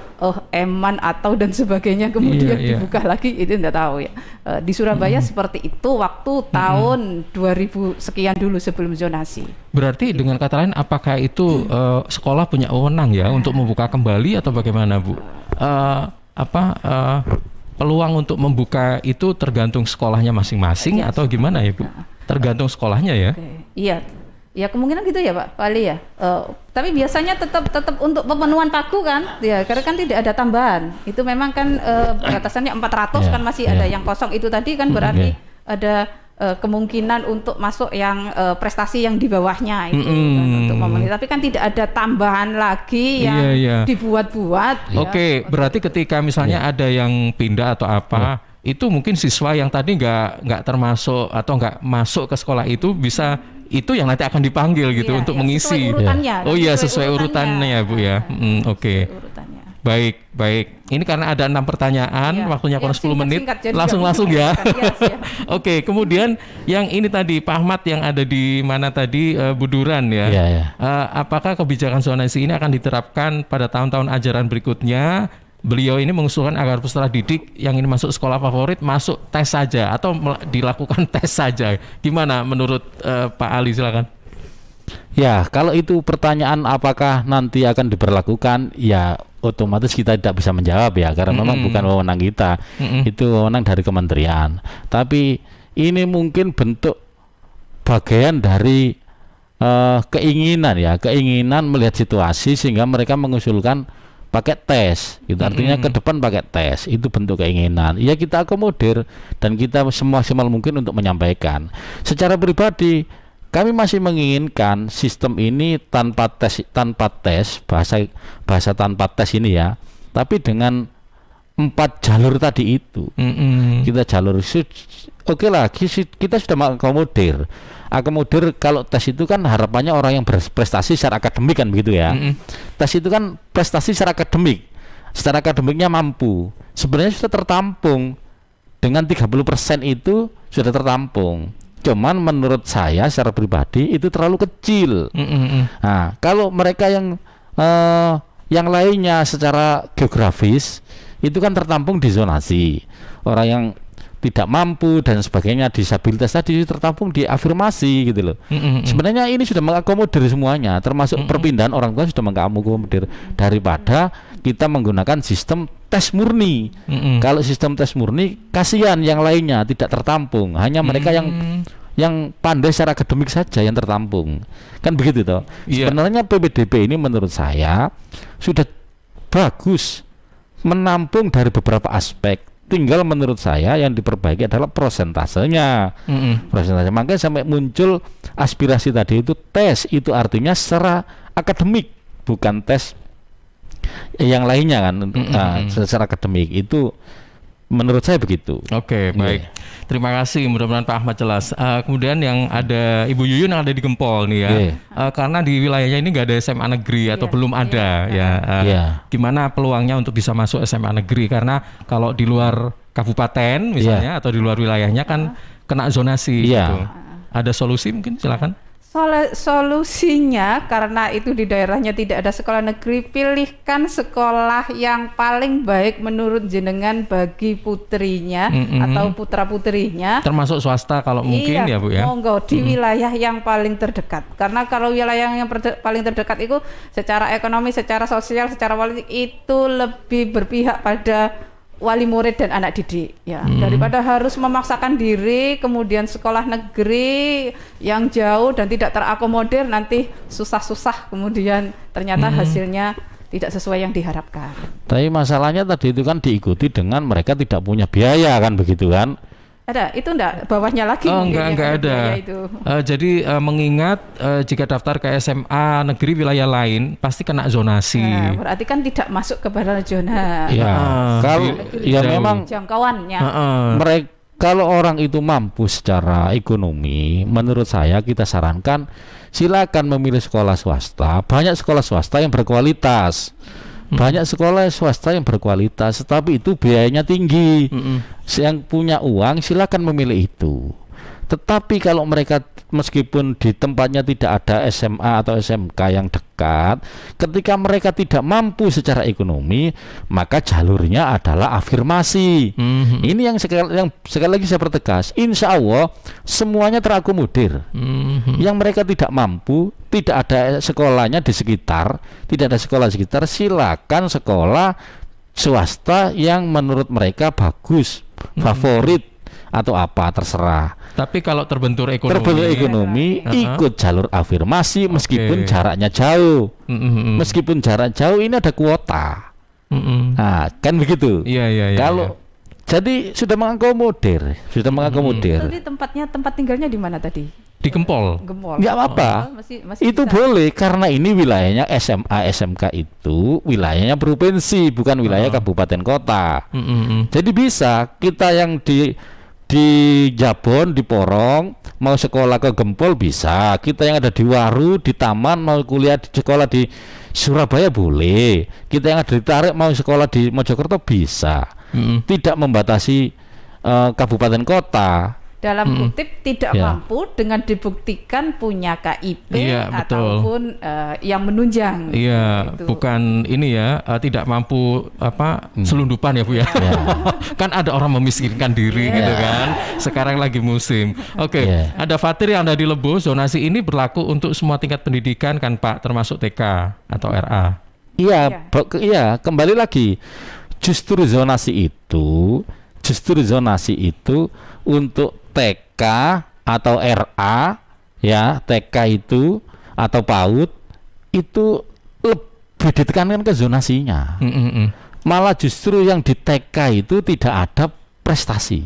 eman atau dan sebagainya kemudian dibuka lagi, itu nggak tahu ya. Di Surabaya seperti itu waktu tahun 2000 sekian dulu sebelum zonasi. Berarti dengan kata lain, apakah itu sekolah punya wewenang ya untuk membuka kembali atau bagaimana Bu? Peluang untuk membuka itu tergantung sekolahnya masing-masing atau gimana ya Bu? Tergantung sekolahnya ya? Iya. Ya kemungkinan gitu ya Pak Ali ya. Tapi biasanya tetap untuk pemenuhan pagu kan, ya karena kan tidak ada tambahan. Itu memang kan batasannya 400 kan masih ada yang kosong itu tadi kan berarti ada kemungkinan untuk masuk yang prestasi yang di bawahnya itu kan, untuk memenuhi. Tapi kan tidak ada tambahan lagi yang dibuat-buat. Oke, berarti ketika misalnya ada yang pindah atau apa, itu mungkin siswa yang tadi nggak termasuk atau nggak masuk ke sekolah itu bisa, itu yang nanti akan dipanggil gitu untuk mengisi. Sesuai urutannya. Oh iya, sesuai urutannya ya Bu ya. Oke. Baik. Ini karena ada 6 pertanyaan, waktunya kurang 10 menit. Langsung ya. Oke, kemudian yang ini tadi Pak Ahmad yang ada di mana tadi Buduran ya. Apakah kebijakan zonasi ini akan diterapkan pada tahun-tahun ajaran berikutnya? Beliau ini mengusulkan agar peserta didik yang ini masuk sekolah favorit masuk tes saja atau dilakukan tes saja. Gimana menurut Pak Ali, silakan. Ya, kalau itu pertanyaan apakah nanti akan diberlakukan, ya otomatis kita tidak bisa menjawab ya, karena memang bukan wewenang kita. Itu wewenang dari kementerian. Tapi ini mungkin bentuk bagian dari keinginan melihat situasi sehingga mereka mengusulkan pakai tes, gitu. Artinya ke depan pakai tes, itu bentuk keinginan. Ya kita akomodir dan kita semaksimal mungkin untuk menyampaikan. Secara pribadi, kami masih menginginkan sistem ini tanpa tes, bahasa tanpa tes ini ya, tapi dengan 4 jalur tadi itu. Kita jalur, oke lah, kita sudah mengakomodir. Kalau tes itu kan harapannya orang yang berprestasi secara akademik kan begitu ya. Tes itu kan prestasi secara akademik, secara akademiknya mampu. Sebenarnya sudah tertampung dengan 30% itu sudah tertampung. Cuman menurut saya secara pribadi itu terlalu kecil. Nah, kalau mereka yang lainnya secara geografis itu kan tertampung di zonasi. Orang yang tidak mampu dan sebagainya, disabilitas tadi tertampung di afirmasi gitu loh. Sebenarnya ini sudah mengakomodir semuanya, termasuk perpindahan orang tua sudah mengakomodir, daripada kita menggunakan sistem tes murni. Kalau sistem tes murni, kasihan yang lainnya tidak tertampung, hanya mereka yang pandai secara akademik saja yang tertampung, kan begitu toh. Sebenarnya PPDB ini menurut saya sudah bagus menampung dari beberapa aspek. Tinggal menurut saya yang diperbaiki adalah prosentasenya. Prosentase. Makanya sampai muncul aspirasi tadi itu tes, itu artinya secara akademik, bukan tes yang lainnya kan. Secara akademik itu menurut saya begitu. Oke, baik. Terima kasih, mudah-mudahan Pak Ahmad jelas. Kemudian yang ada Ibu Yuyun yang ada di Gempol nih ya. Karena di wilayahnya ini nggak ada SMA negeri atau belum ada ya. Gimana peluangnya untuk bisa masuk SMA negeri? Karena kalau di luar kabupaten misalnya atau di luar wilayahnya kan kena zonasi gitu. Ada solusi mungkin, silakan. Solusinya karena itu di daerahnya tidak ada sekolah negeri, pilihkan sekolah yang paling baik menurut jenengan bagi putrinya atau putra-putrinya. Termasuk swasta kalau mungkin ya Bu ya. Monggo di wilayah yang paling terdekat. Karena kalau wilayah yang paling terdekat itu secara ekonomi, secara sosial, secara politik itu lebih berpihak pada wali murid dan anak didik ya, daripada harus memaksakan diri kemudian sekolah negeri yang jauh dan tidak terakomodir, nanti susah-susah kemudian ternyata hasilnya tidak sesuai yang diharapkan. Tapi masalahnya tadi itu kan diikuti dengan mereka tidak punya biaya kan, begitu kan? Ada, itu enggak bawahnya lagi. Enggak ada. Jadi mengingat jika daftar ke SMA negeri wilayah lain pasti kena zonasi. Berarti kan tidak masuk kepada zona. Kalau memang jangkauannya. Mereka kalau orang itu mampu secara ekonomi, menurut saya kita sarankan silakan memilih sekolah swasta. Banyak sekolah swasta yang berkualitas. Banyak sekolah swasta yang berkualitas, tetapi itu biayanya tinggi. Yang punya uang silakan memilih itu. Tetapi kalau mereka meskipun di tempatnya tidak ada SMA atau SMK yang dekat, ketika mereka tidak mampu secara ekonomi, maka jalurnya adalah afirmasi. Ini yang sekali lagi saya pertegas, insya Allah semuanya terakomodir. Yang mereka tidak mampu, tidak ada sekolahnya di sekitar, tidak ada sekolah sekitar, silakan sekolah swasta yang menurut mereka bagus, favorit atau apa, terserah. Tapi kalau terbentur ekonomi, ikut jalur afirmasi meskipun jaraknya jauh. Meskipun jarak jauh ini ada kuota. Nah, kan begitu. Kalau jadi sudah mengakomodir. Tadi tempat tinggalnya di mana tadi? Di Gempol. Nggak apa-apa. Itu bisa. Boleh karena ini wilayahnya SMA SMK itu wilayahnya provinsi, bukan wilayah kabupaten kota. Jadi bisa kita yang di Jabon, di Porong mau sekolah ke Gempol bisa, kita yang ada di Waru, di Taman mau kuliah di sekolah di Surabaya boleh, kita yang ada di Tarik mau sekolah di Mojokerto bisa. Tidak membatasi kabupaten kota. Dalam kutip tidak mampu dengan dibuktikan punya KIP ataupun yang menunjang. Gitu. Bukan ini ya, tidak mampu selundupan ya Bu ya. Kan ada orang memiskinkan diri gitu kan. Sekarang lagi musim. Ada Fatir yang ada di Lebo. Zonasi ini berlaku untuk semua tingkat pendidikan kan Pak, termasuk TK atau RA. Iya, kembali lagi. Justru zonasi itu untuk TK atau RA ya, TK itu atau PAUD itu lebih ditekankan ke zonasinya. Malah justru yang di TK itu tidak ada prestasi.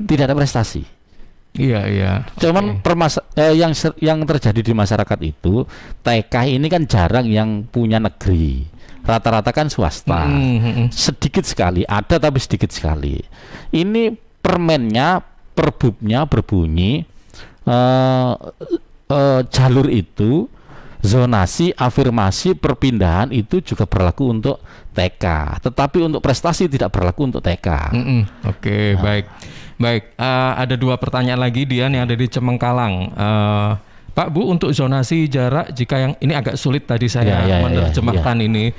Tidak ada prestasi. Iya. Cuman yang terjadi di masyarakat itu TK ini kan jarang yang punya negeri. Rata-rata kan swasta. Sedikit sekali, ada tapi sedikit sekali. Ini permennya, perbubnya berbunyi jalur itu, zonasi, afirmasi, perpindahan itu juga berlaku untuk TK. Tetapi untuk prestasi tidak berlaku untuk TK. Baik. Ada dua pertanyaan lagi, Dian yang ada di Cemengkalang. Pak Bu, untuk zonasi jarak, jika yang ini agak sulit tadi saya menerjemahkan ini.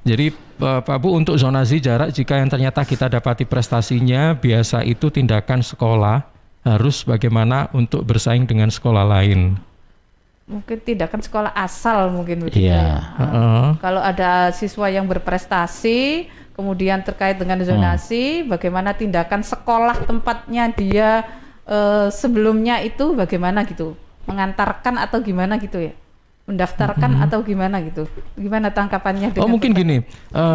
Jadi Pak Bu, untuk zonasi jarak jika yang ternyata kita dapati prestasinya biasa itu tindakan sekolah, harus bagaimana untuk bersaing dengan sekolah lain? Mungkin tindakan sekolah asal mungkin begitu Iya. ya. Kalau ada siswa yang berprestasi, kemudian terkait dengan zonasi, bagaimana tindakan sekolah tempatnya dia sebelumnya itu bagaimana gitu, mengantarkan atau gimana gitu ya, mendaftarkan atau gimana gitu, gimana tangkapannya? Mungkin gini,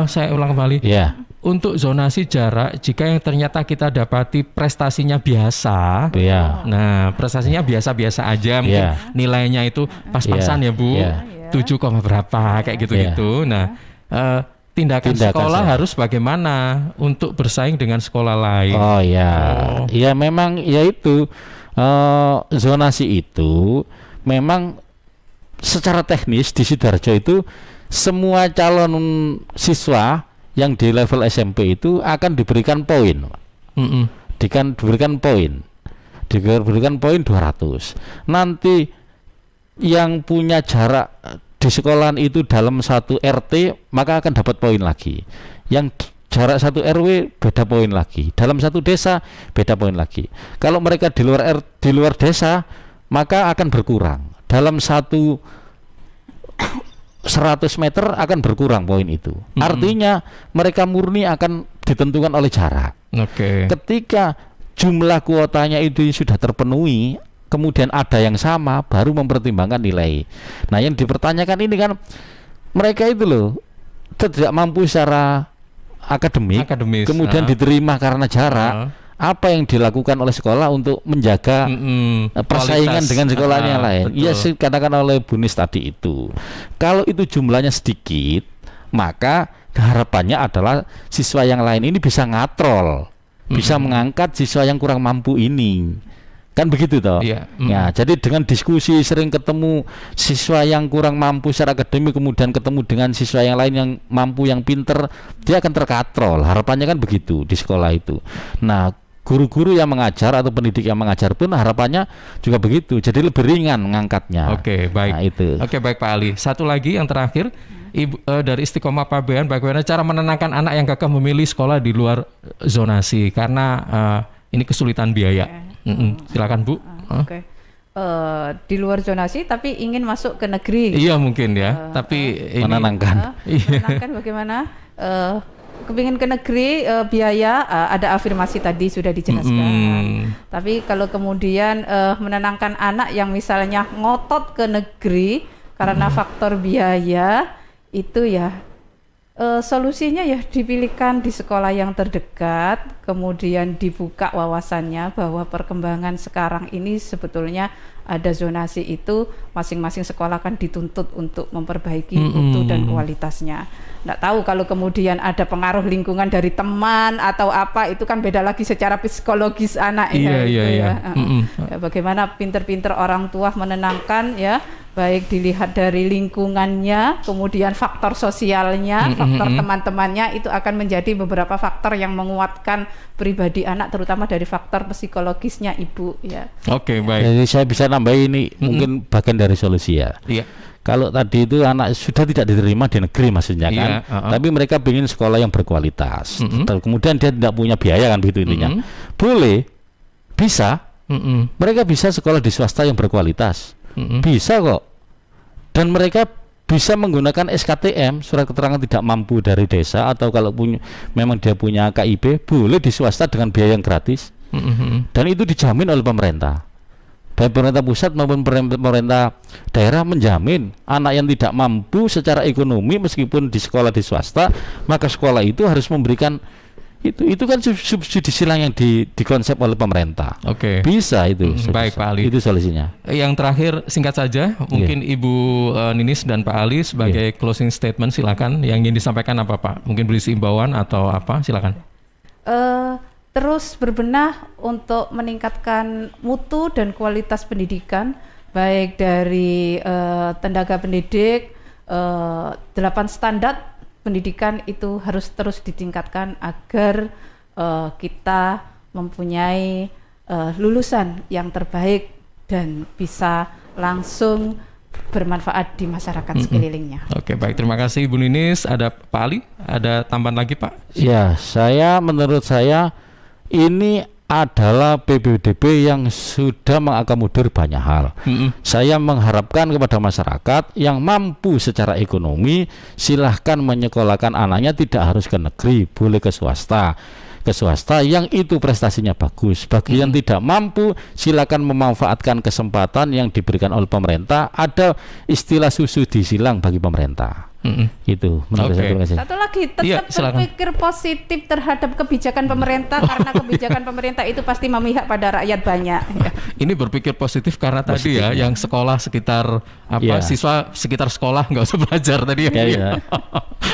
saya ulang kembali. Ya. Untuk zonasi jarak, jika yang ternyata kita dapati prestasinya biasa, nah prestasinya biasa-biasa aja, mungkin nilainya itu pas-pasan ya Bu, 7, berapa kayak gitu-gitu. Nah, tindakan sekolah harus bagaimana untuk bersaing dengan sekolah lain? Ya memang ya itu zonasi itu memang secara teknis di Sidoarjo itu semua calon siswa yang di level SMP itu akan diberikan poin, diberikan poin 200. Nanti yang punya jarak di sekolahan itu dalam satu RT maka akan dapat poin lagi. Yang jarak satu RW beda poin lagi. Dalam satu desa beda poin lagi. Kalau mereka di luar desa maka akan berkurang. Dalam satu 100 meter akan berkurang poin itu. Artinya mereka murni akan ditentukan oleh jarak. Ketika jumlah kuotanya itu sudah terpenuhi, kemudian ada yang sama, baru mempertimbangkan nilai. Nah, yang dipertanyakan ini kan mereka itu loh tidak mampu secara akademis kemudian diterima karena jarak. Apa yang dilakukan oleh sekolah untuk menjaga persaingan dengan sekolahnya yang lain? Iya, katakan oleh Bu Nis tadi itu. Kalau itu jumlahnya sedikit, maka harapannya adalah siswa yang lain ini bisa ngatrol, bisa mengangkat siswa yang kurang mampu ini. Kan begitu toh? Ya, jadi dengan diskusi sering ketemu siswa yang kurang mampu secara akademik, kemudian ketemu dengan siswa yang lain yang mampu, yang pinter, dia akan terkatrol. Harapannya kan begitu di sekolah itu. Nah, guru-guru yang mengajar atau pendidik yang mengajar pun harapannya juga begitu, jadi lebih ringan mengangkatnya. Baik. Nah, itu. Baik Pak Ali. Satu lagi yang terakhir, Ibu dari Istiqomah Pabean, bagaimana cara menenangkan anak yang gagal memilih sekolah di luar zonasi karena ini kesulitan biaya? Silakan Bu. Di luar zonasi tapi ingin masuk ke negeri. Iya mungkin ya, tapi menenangkan. Menenangkan bagaimana? Kepingin ke negeri, biaya, ada afirmasi tadi sudah dijelaskan. Tapi kalau kemudian menenangkan anak yang misalnya ngotot ke negeri karena faktor biaya, itu ya solusinya ya dipilihkan di sekolah yang terdekat, kemudian dibuka wawasannya bahwa perkembangan sekarang ini sebetulnya ada zonasi itu, masing-masing sekolah kan dituntut untuk memperbaiki mutu dan kualitasnya. Nggak tahu kalau kemudian ada pengaruh lingkungan dari teman atau apa, itu kan beda lagi secara psikologis anak ya. Bagaimana pinter-pinter orang tua menenangkan ya, baik dilihat dari lingkungannya, kemudian faktor sosialnya, faktor teman-temannya, itu akan menjadi beberapa faktor yang menguatkan pribadi anak, terutama dari faktor psikologisnya ibu ya. Baik. Jadi saya bisa nambahin ini mungkin bagian dari solusi ya. Kalau tadi itu anak sudah tidak diterima di negeri maksudnya kan, tapi mereka ingin sekolah yang berkualitas. Kemudian dia tidak punya biaya kan begitu intinya. Boleh, bisa. Mereka bisa sekolah di swasta yang berkualitas. Bisa kok. Dan mereka bisa menggunakan SKTM, surat keterangan tidak mampu dari desa, atau kalau memang dia punya KIP, boleh di swasta dengan biaya yang gratis. Dan itu dijamin oleh pemerintah. Baik pemerintah pusat maupun pemerintah daerah menjamin anak yang tidak mampu secara ekonomi meskipun di sekolah di swasta, maka sekolah itu harus memberikan itu kan subsidi silang yang dikonsep oleh pemerintah. Bisa itu. Baik Pak Ali. Itu solusinya. Yang terakhir singkat saja, mungkin Ibu Ninis dan Pak Ali sebagai closing statement silakan. Yang ingin disampaikan apa Pak? Mungkin berisi imbauan atau apa? Silakan. Terus berbenah untuk meningkatkan mutu dan kualitas pendidikan, baik dari tenaga pendidik, 8 standar pendidikan itu harus terus ditingkatkan agar kita mempunyai lulusan yang terbaik dan bisa langsung bermanfaat di masyarakat sekelilingnya. Oke, baik, terima kasih Ibu Ninis. Ada Pak Ali, ada tambahan lagi Pak? Ya, menurut saya ini adalah PBDB yang sudah mengakomodir banyak hal. Saya mengharapkan kepada masyarakat yang mampu secara ekonomi, silahkan menyekolahkan anaknya, tidak harus ke negeri, boleh ke swasta yang itu prestasinya bagus. Bagi yang tidak mampu, silakan memanfaatkan kesempatan yang diberikan oleh pemerintah. Ada istilah susu disilang bagi pemerintah. Itu menurut saya. Terima kasih. Satu lagi, tetap berpikir positif terhadap kebijakan pemerintah karena kebijakan pemerintah itu pasti memihak pada rakyat banyak. Ini berpikir positif karena tadi ya, yang sekolah sekitar siswa sekitar sekolah nggak usah belajar tadi ya.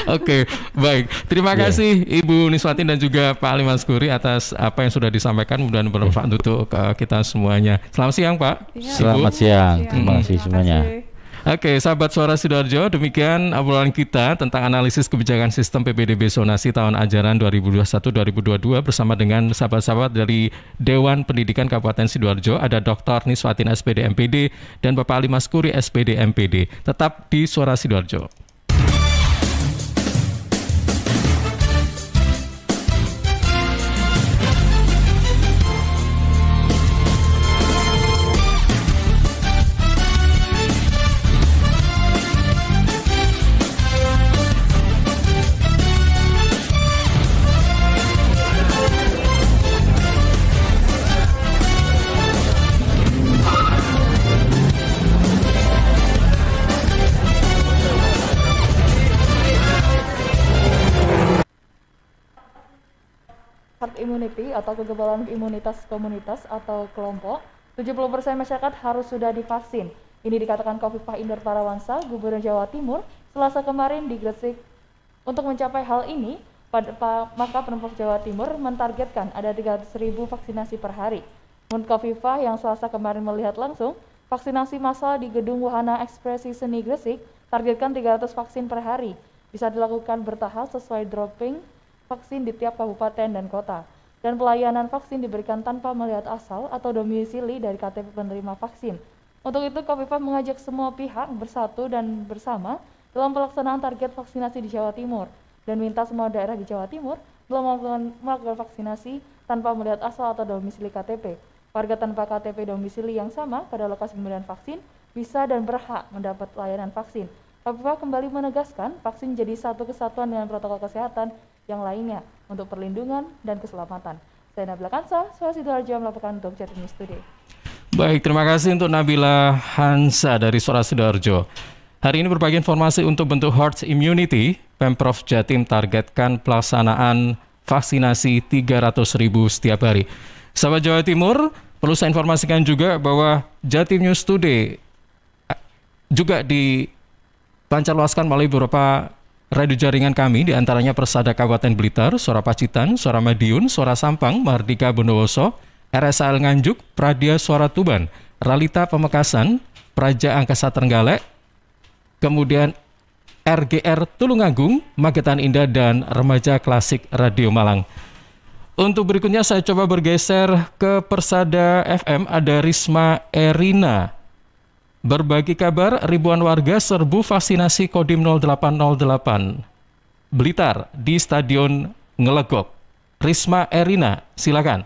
Oke, baik. Terima kasih Ibu Niswati dan juga Pak Ali Maskuri atas apa yang sudah disampaikan, mudah-mudahan bermanfaat untuk kita semuanya. Selamat siang Pak. Selamat siang. Terima kasih semuanya. Oke, sahabat Suara Sidoarjo, demikian obrolan kita tentang analisis kebijakan sistem PPDB zonasi tahun ajaran 2021-2022 bersama dengan sahabat-sahabat dari Dewan Pendidikan Kabupaten Sidoarjo. Ada Dr. Niswatin SPD MPD dan Bapak Ali Maskuri SPD MPD. Tetap di Suara Sidoarjo. Herd immunity atau kekebalan imunitas komunitas atau kelompok, 70% masyarakat harus sudah divaksin. Ini dikatakan Khofifah Indar Parawansa, Gubernur Jawa Timur, Selasa kemarin di Gresik. Untuk mencapai hal ini, maka Pemprov Jawa Timur mentargetkan ada 300.000 vaksinasi per hari. Menurut Khofifah yang Selasa kemarin melihat langsung, vaksinasi massal di Gedung Wahana Ekspresi Seni Gresik targetkan 300 vaksin per hari. Bisa dilakukan bertahap sesuai dropping vaksin di tiap kabupaten dan kota. Dan pelayanan vaksin diberikan tanpa melihat asal atau domisili dari KTP penerima vaksin. Untuk itu, Khofifah mengajak semua pihak bersatu dan bersama dalam pelaksanaan target vaksinasi di Jawa Timur dan minta semua daerah di Jawa Timur dalam melakukan vaksinasi tanpa melihat asal atau domisili KTP. Warga tanpa KTP domisili yang sama pada lokasi pemberian vaksin bisa dan berhak mendapat layanan vaksin. Khofifah kembali menegaskan vaksin jadi satu kesatuan dengan protokol kesehatan yang lainnya untuk perlindungan dan keselamatan. Saya Nabila Kansa, Suara Sidoarjo melaporkan untuk Jatim News Today. Baik, terima kasih untuk Nabila Hansa dari Suara Sidoarjo. Hari ini berbagi informasi untuk bentuk herd immunity. Pemprov Jatim targetkan pelaksanaan vaksinasi 300.000 setiap hari. Sahabat Jawa Timur, perlu saya informasikan juga bahwa Jatim News Today juga dipancarluaskan melalui beberapa radio jaringan kami, diantaranya Persada Kabupaten Blitar, Suara Pacitan, Suara Madiun, Suara Sampang, Mardika Bondowoso, RSAL Nganjuk, Pradia Suara Tuban, Ralita Pamekasan, Praja Angkasa Trenggalek, kemudian RGR Tulungagung, Magetan Indah, dan Remaja Klasik Radio Malang. Untuk berikutnya saya coba bergeser ke Persada FM, ada Risma Erina. Berbagi kabar, ribuan warga serbu vaksinasi Kodim 0808 Blitar di Stadion Ngelegok. Risma Erina, silakan.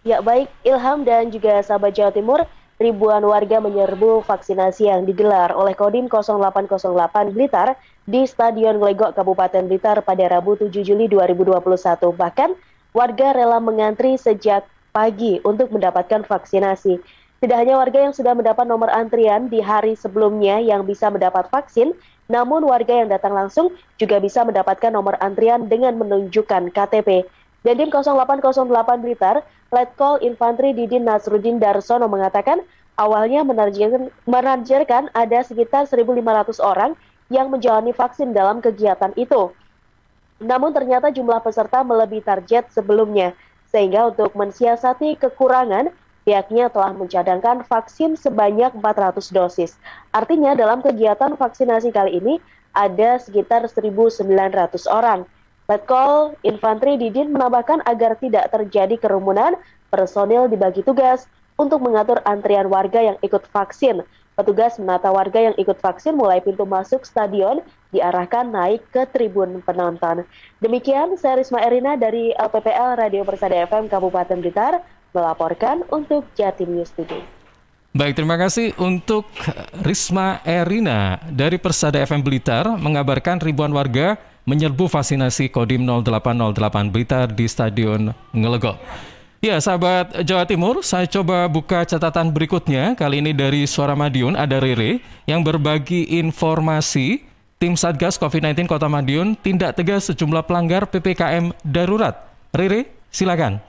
Ya baik, Ilham dan juga sahabat Jawa Timur, ribuan warga menyerbu vaksinasi yang digelar oleh Kodim 0808 Blitar di Stadion Ngelegok Kabupaten Blitar pada Rabu 7 Juli 2021. Bahkan, warga rela mengantri sejak pagi untuk mendapatkan vaksinasi. Tidak hanya warga yang sudah mendapat nomor antrian di hari sebelumnya yang bisa mendapat vaksin, namun warga yang datang langsung juga bisa mendapatkan nomor antrian dengan menunjukkan KTP. Dandim 0808 Blitar, Letkol Infantri Didin Nasruddin Darsono mengatakan awalnya menargetkan ada sekitar 1.500 orang yang menjalani vaksin dalam kegiatan itu. Namun ternyata jumlah peserta melebihi target sebelumnya, sehingga untuk mensiasati kekurangan, pihaknya telah mencadangkan vaksin sebanyak 400 dosis. Artinya dalam kegiatan vaksinasi kali ini ada sekitar 1.900 orang. Letkol Infantri Didin menambahkan agar tidak terjadi kerumunan, personil dibagi tugas untuk mengatur antrian warga yang ikut vaksin. Petugas menata warga yang ikut vaksin mulai pintu masuk stadion diarahkan naik ke tribun penonton. Demikian, saya Risma Erina dari LPPL Radio Persada FM Kabupaten Blitar melaporkan untuk Jatim News Today. Baik, terima kasih untuk Risma Erina dari Persada FM Blitar mengabarkan ribuan warga menyerbu vaksinasi Kodim 0808 Blitar di Stadion Ngelegok. Ya, sahabat Jawa Timur, saya coba buka catatan berikutnya. Kali ini dari Suara Madiun ada Rere yang berbagi informasi tim Satgas COVID-19 Kota Madiun tindak tegas sejumlah pelanggar PPKM darurat. Rere, silakan.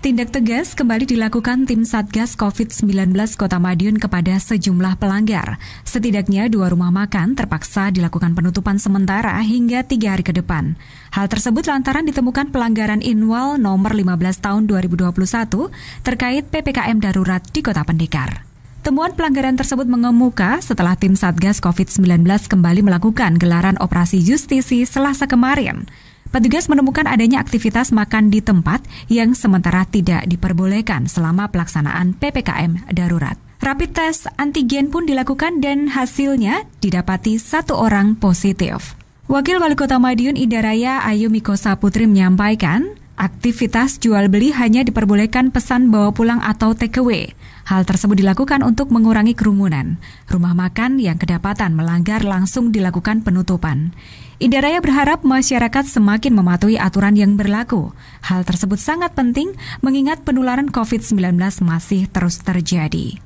Tindak tegas kembali dilakukan tim Satgas COVID-19 Kota Madiun kepada sejumlah pelanggar. Setidaknya 2 rumah makan terpaksa dilakukan penutupan sementara hingga 3 hari ke depan. Hal tersebut lantaran ditemukan pelanggaran Inwal nomor 15 tahun 2021 terkait PPKM darurat di Kota Pendekar. Temuan pelanggaran tersebut mengemuka setelah tim Satgas COVID-19 kembali melakukan gelaran operasi justisi Selasa kemarin. Petugas menemukan adanya aktivitas makan di tempat yang sementara tidak diperbolehkan selama pelaksanaan PPKM darurat. Rapid test antigen pun dilakukan dan hasilnya didapati 1 orang positif. Wakil Wali Kota Madiun Idaraya Ayu Mikosa Putri menyampaikan, aktivitas jual beli hanya diperbolehkan pesan bawa pulang atau takeaway. Hal tersebut dilakukan untuk mengurangi kerumunan. Rumah makan yang kedapatan melanggar langsung dilakukan penutupan. Idaraya berharap masyarakat semakin mematuhi aturan yang berlaku. Hal tersebut sangat penting mengingat penularan COVID-19 masih terus terjadi.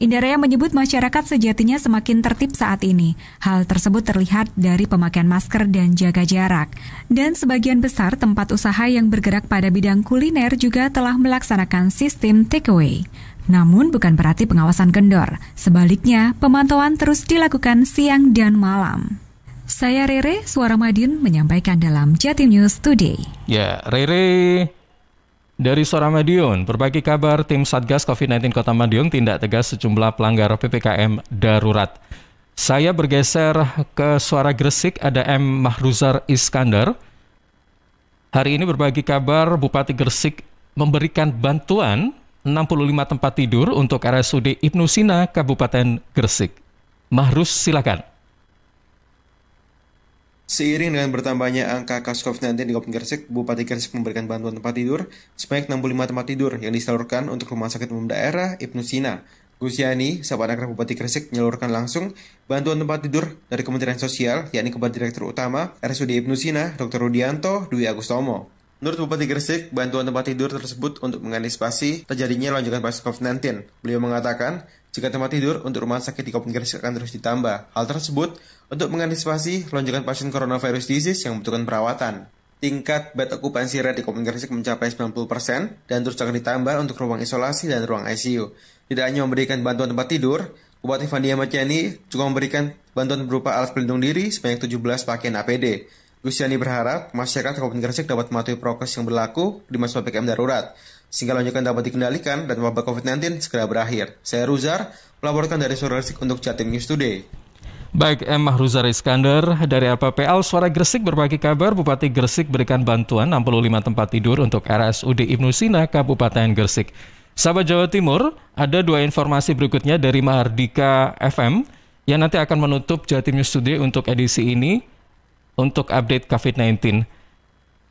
Indaraya menyebut masyarakat sejatinya semakin tertib saat ini. Hal tersebut terlihat dari pemakaian masker dan jaga jarak. Dan sebagian besar tempat usaha yang bergerak pada bidang kuliner juga telah melaksanakan sistem takeaway. Namun bukan berarti pengawasan kendor. Sebaliknya, pemantauan terus dilakukan siang dan malam. Saya Rere, Suara Madiun menyampaikan dalam Jatim News Today. Ya, Rere dari Suara Madiun berbagi kabar tim Satgas COVID-19 Kota Madiun tindak tegas sejumlah pelanggar PPKM darurat. Saya bergeser ke Suara Gresik, ada M. Mahruzar Iskandar. Hari ini berbagi kabar Bupati Gresik memberikan bantuan 65 tempat tidur untuk RSUD Ibnu Sina, Kabupaten Gresik. Mahruz, silakan. Seiring dengan bertambahnya angka kasus COVID-19 di Kabupaten Gresik, Bupati Gresik memberikan bantuan tempat tidur sebanyak 65 tempat tidur yang disalurkan untuk Rumah Sakit Umum Daerah Ibnu Sina. Gus Yani, Sahabat Akrab Bupati Gresik, menyalurkan langsung bantuan tempat tidur dari Kementerian Sosial, yakni kepada Direktur Utama RSUD Ibnu Sina, Dr. Rudianto Dwi Agustomo. Menurut Bupati Gresik, bantuan tempat tidur tersebut untuk mengantisipasi terjadinya lonjakan pasien COVID-19. Beliau mengatakan, jika tempat tidur untuk rumah sakit di Kabupaten Gresik akan terus ditambah. Hal tersebut untuk mengantisipasi lonjakan pasien coronavirus disease yang membutuhkan perawatan. Tingkat bed occupancy rate di Kabupaten Gresik mencapai 90% dan terus akan ditambah untuk ruang isolasi dan ruang ICU. Tidak hanya memberikan bantuan tempat tidur, Bupati Fandi Ahmad Yani juga memberikan bantuan berupa alat pelindung diri sebanyak 17 pakaian APD. Gus Yani berharap masyarakat Kabupaten Gresik dapat mematuhi prokes yang berlaku di masa PPKM darurat, sehingga lonjakan dapat dikendalikan dan wabah COVID-19 segera berakhir. Saya Ruzar, melaporkan dari Suara Gresik untuk Jatim News Today. Baik, M. Mahruzar Iskandar dari LPPL Suara Gresik berbagi kabar Bupati Gresik berikan bantuan 65 tempat tidur untuk RSUD Ibnu Sina, Kabupaten Gresik. Sahabat Jawa Timur, ada 2 informasi berikutnya dari Mahardika FM yang nanti akan menutup Jatim News Today untuk edisi ini untuk update COVID-19.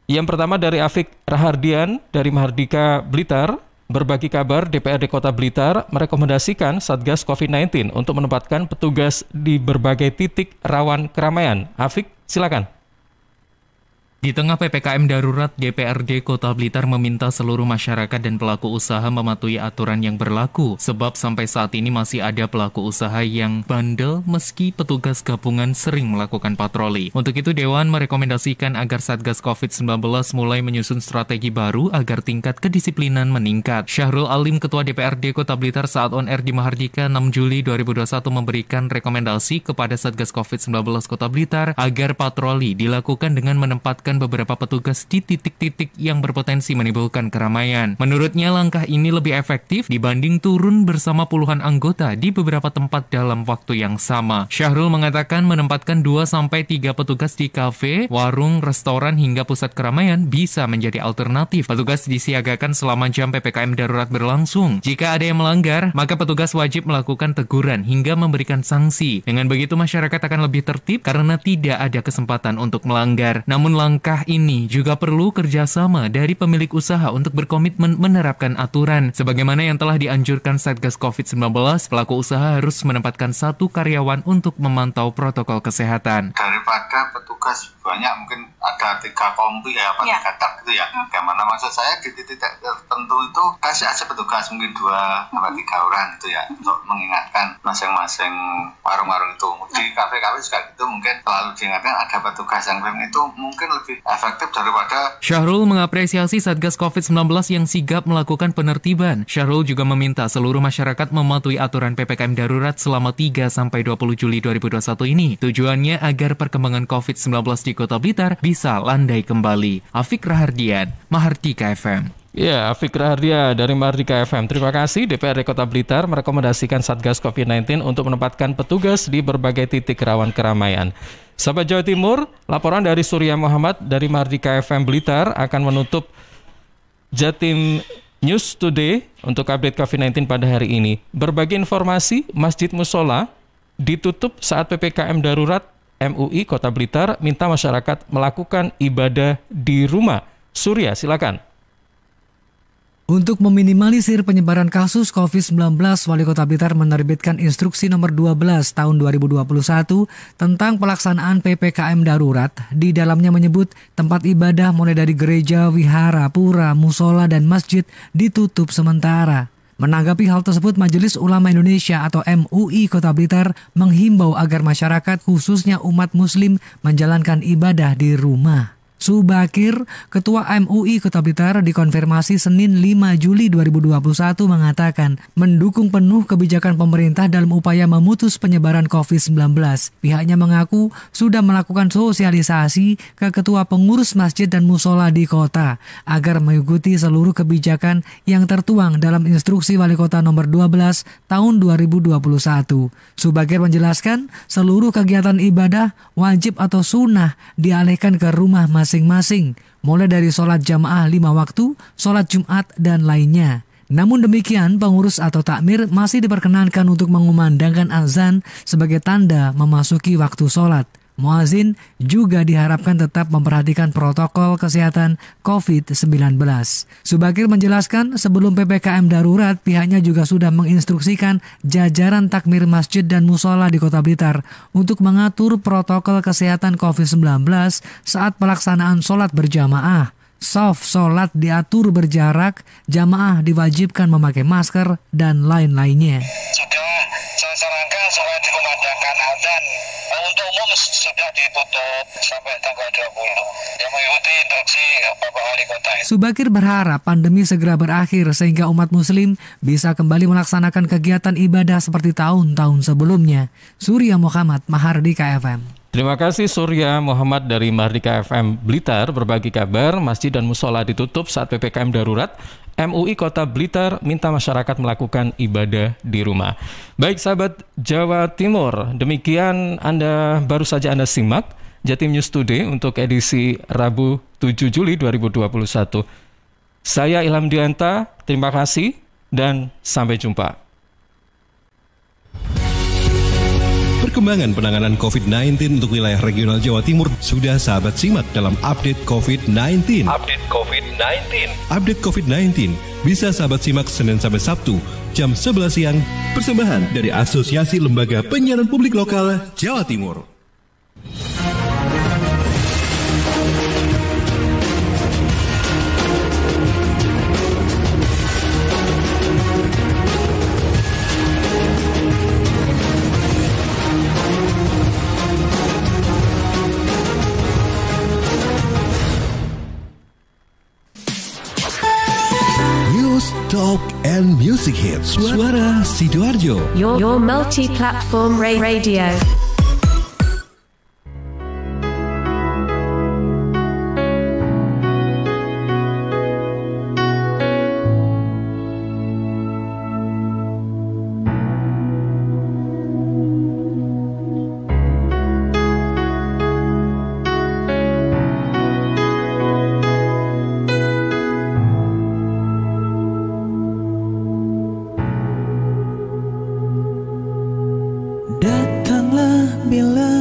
Yang pertama dari Afik Rahardian dari Mahardika Blitar, berbagi kabar DPRD Kota Blitar merekomendasikan Satgas COVID-19 untuk menempatkan petugas di berbagai titik rawan keramaian. Afik, silakan. Di tengah PPKM darurat, DPRD Kota Blitar meminta seluruh masyarakat dan pelaku usaha mematuhi aturan yang berlaku, sebab sampai saat ini masih ada pelaku usaha yang bandel meski petugas gabungan sering melakukan patroli. Untuk itu, Dewan merekomendasikan agar Satgas COVID-19 mulai menyusun strategi baru agar tingkat kedisiplinan meningkat. Syahrul Alim, Ketua DPRD Kota Blitar saat on air di Mahardika 6 Juli 2021 memberikan rekomendasi kepada Satgas COVID-19 Kota Blitar agar patroli dilakukan dengan menempatkan menempatkan beberapa petugas di titik-titik yang berpotensi menimbulkan keramaian. Menurutnya langkah ini lebih efektif dibanding turun bersama puluhan anggota di beberapa tempat dalam waktu yang sama. Syahrul mengatakan menempatkan 2-3 petugas di kafe, warung, restoran hingga pusat keramaian bisa menjadi alternatif. Petugas disiagakan selama jam PPKM darurat berlangsung. Jika ada yang melanggar, maka petugas wajib melakukan teguran hingga memberikan sanksi. Dengan begitu masyarakat akan lebih tertib karena tidak ada kesempatan untuk melanggar. Namun langkah ini juga perlu kerjasama dari pemilik usaha untuk berkomitmen menerapkan aturan. Sebagaimana yang telah dianjurkan Satgas COVID-19, pelaku usaha harus menempatkan 1 karyawan untuk memantau protokol kesehatan. Daripada petugas banyak, mungkin ada 3 kompi ya, 3 tak gitu ya. Bagaimana maksud saya di titik tertentu itu kasih aja petugas mungkin 2-3 orang gitu ya, untuk mengingatkan masing-masing warung-warung itu. Di kafe-kafe juga gitu, mungkin selalu diingatkan ada petugas yang itu mungkin lebih efektif daripada. Syahrul mengapresiasi Satgas COVID-19 yang sigap melakukan penertiban. Syahrul juga meminta seluruh masyarakat mematuhi aturan PPKM darurat selama 3-20 Juli 2021 ini. Tujuannya agar perkembangan COVID-19 di Kota Blitar bisa landai kembali. Afik Rahardian, Mahardika FM. Ya, Afik Rahardian dari Mahardika FM. Terima kasih. DPRD Kota Blitar merekomendasikan Satgas COVID-19 untuk menempatkan petugas di berbagai titik rawan keramaian. Sahabat Jawa Timur, laporan dari Surya Muhammad dari Mahardika FM Blitar akan menutup Jatim News Today untuk update COVID-19 pada hari ini. Berbagi informasi, Masjid Musola ditutup saat PPKM darurat. MUI Kota Blitar minta masyarakat melakukan ibadah di rumah. Surya, silakan. Untuk meminimalisir penyebaran kasus COVID-19, Wali Kota Blitar menerbitkan Instruksi Nomor 12 Tahun 2021 tentang pelaksanaan PPKM darurat. Di dalamnya menyebut tempat ibadah mulai dari gereja, wihara, pura, musola, dan masjid ditutup sementara. Menanggapi hal tersebut, Majelis Ulama Indonesia atau MUI Kota Blitar menghimbau agar masyarakat khususnya umat muslim menjalankan ibadah di rumah. Subakir, Ketua MUI Kota Blitar dikonfirmasi Senin 5 Juli 2021 mengatakan mendukung penuh kebijakan pemerintah dalam upaya memutus penyebaran COVID-19. Pihaknya mengaku sudah melakukan sosialisasi ke ketua pengurus masjid dan musola di kota agar mengikuti seluruh kebijakan yang tertuang dalam Instruksi Wali Kota Nomor 12 Tahun 2021. Subakir menjelaskan seluruh kegiatan ibadah wajib atau sunnah dialihkan ke rumah masing-masing, mulai dari sholat jamaah 5 waktu, sholat Jumat, dan lainnya. Namun demikian, pengurus atau takmir masih diperkenankan untuk mengumandangkan azan sebagai tanda memasuki waktu sholat. Muazin juga diharapkan tetap memperhatikan protokol kesehatan COVID-19. Subakir menjelaskan sebelum PPKM darurat, pihaknya juga sudah menginstruksikan jajaran takmir masjid dan musola di Kota Blitar untuk mengatur protokol kesehatan COVID-19 saat pelaksanaan sholat berjamaah. Shaf sholat diatur berjarak, jamaah diwajibkan memakai masker, dan lain-lainnya. Sudah saya sarankan sholat dikumandangkan azan. Untuk umum sudah ditutup sampai tanggal 20 yang mengikuti instruksi Bapak Wali Kota. Subakir berharap pandemi segera berakhir sehingga umat muslim bisa kembali melaksanakan kegiatan ibadah seperti tahun-tahun sebelumnya. Surya Muhammad, Mahardika FM. Terima kasih Surya Muhammad dari Mahardika FM Blitar berbagi kabar masjid dan musola ditutup saat PPKM darurat. MUI Kota Blitar minta masyarakat melakukan ibadah di rumah. Baik sahabat Jawa Timur, demikian baru saja Anda simak Jatim News Today untuk edisi Rabu 7 Juli 2021. Saya Ilham Dianta, terima kasih dan sampai jumpa. Perkembangan penanganan COVID-19 untuk wilayah regional Jawa Timur sudah sahabat simak dalam Update COVID-19. Update COVID-19 bisa sahabat simak Senin sampai Sabtu jam 11 siang. Persembahan dari Asosiasi Lembaga Penyiaran Publik Lokal Jawa Timur. Talk and Music Hits. Suara Sidoarjo. Your multi-platform radio. Bila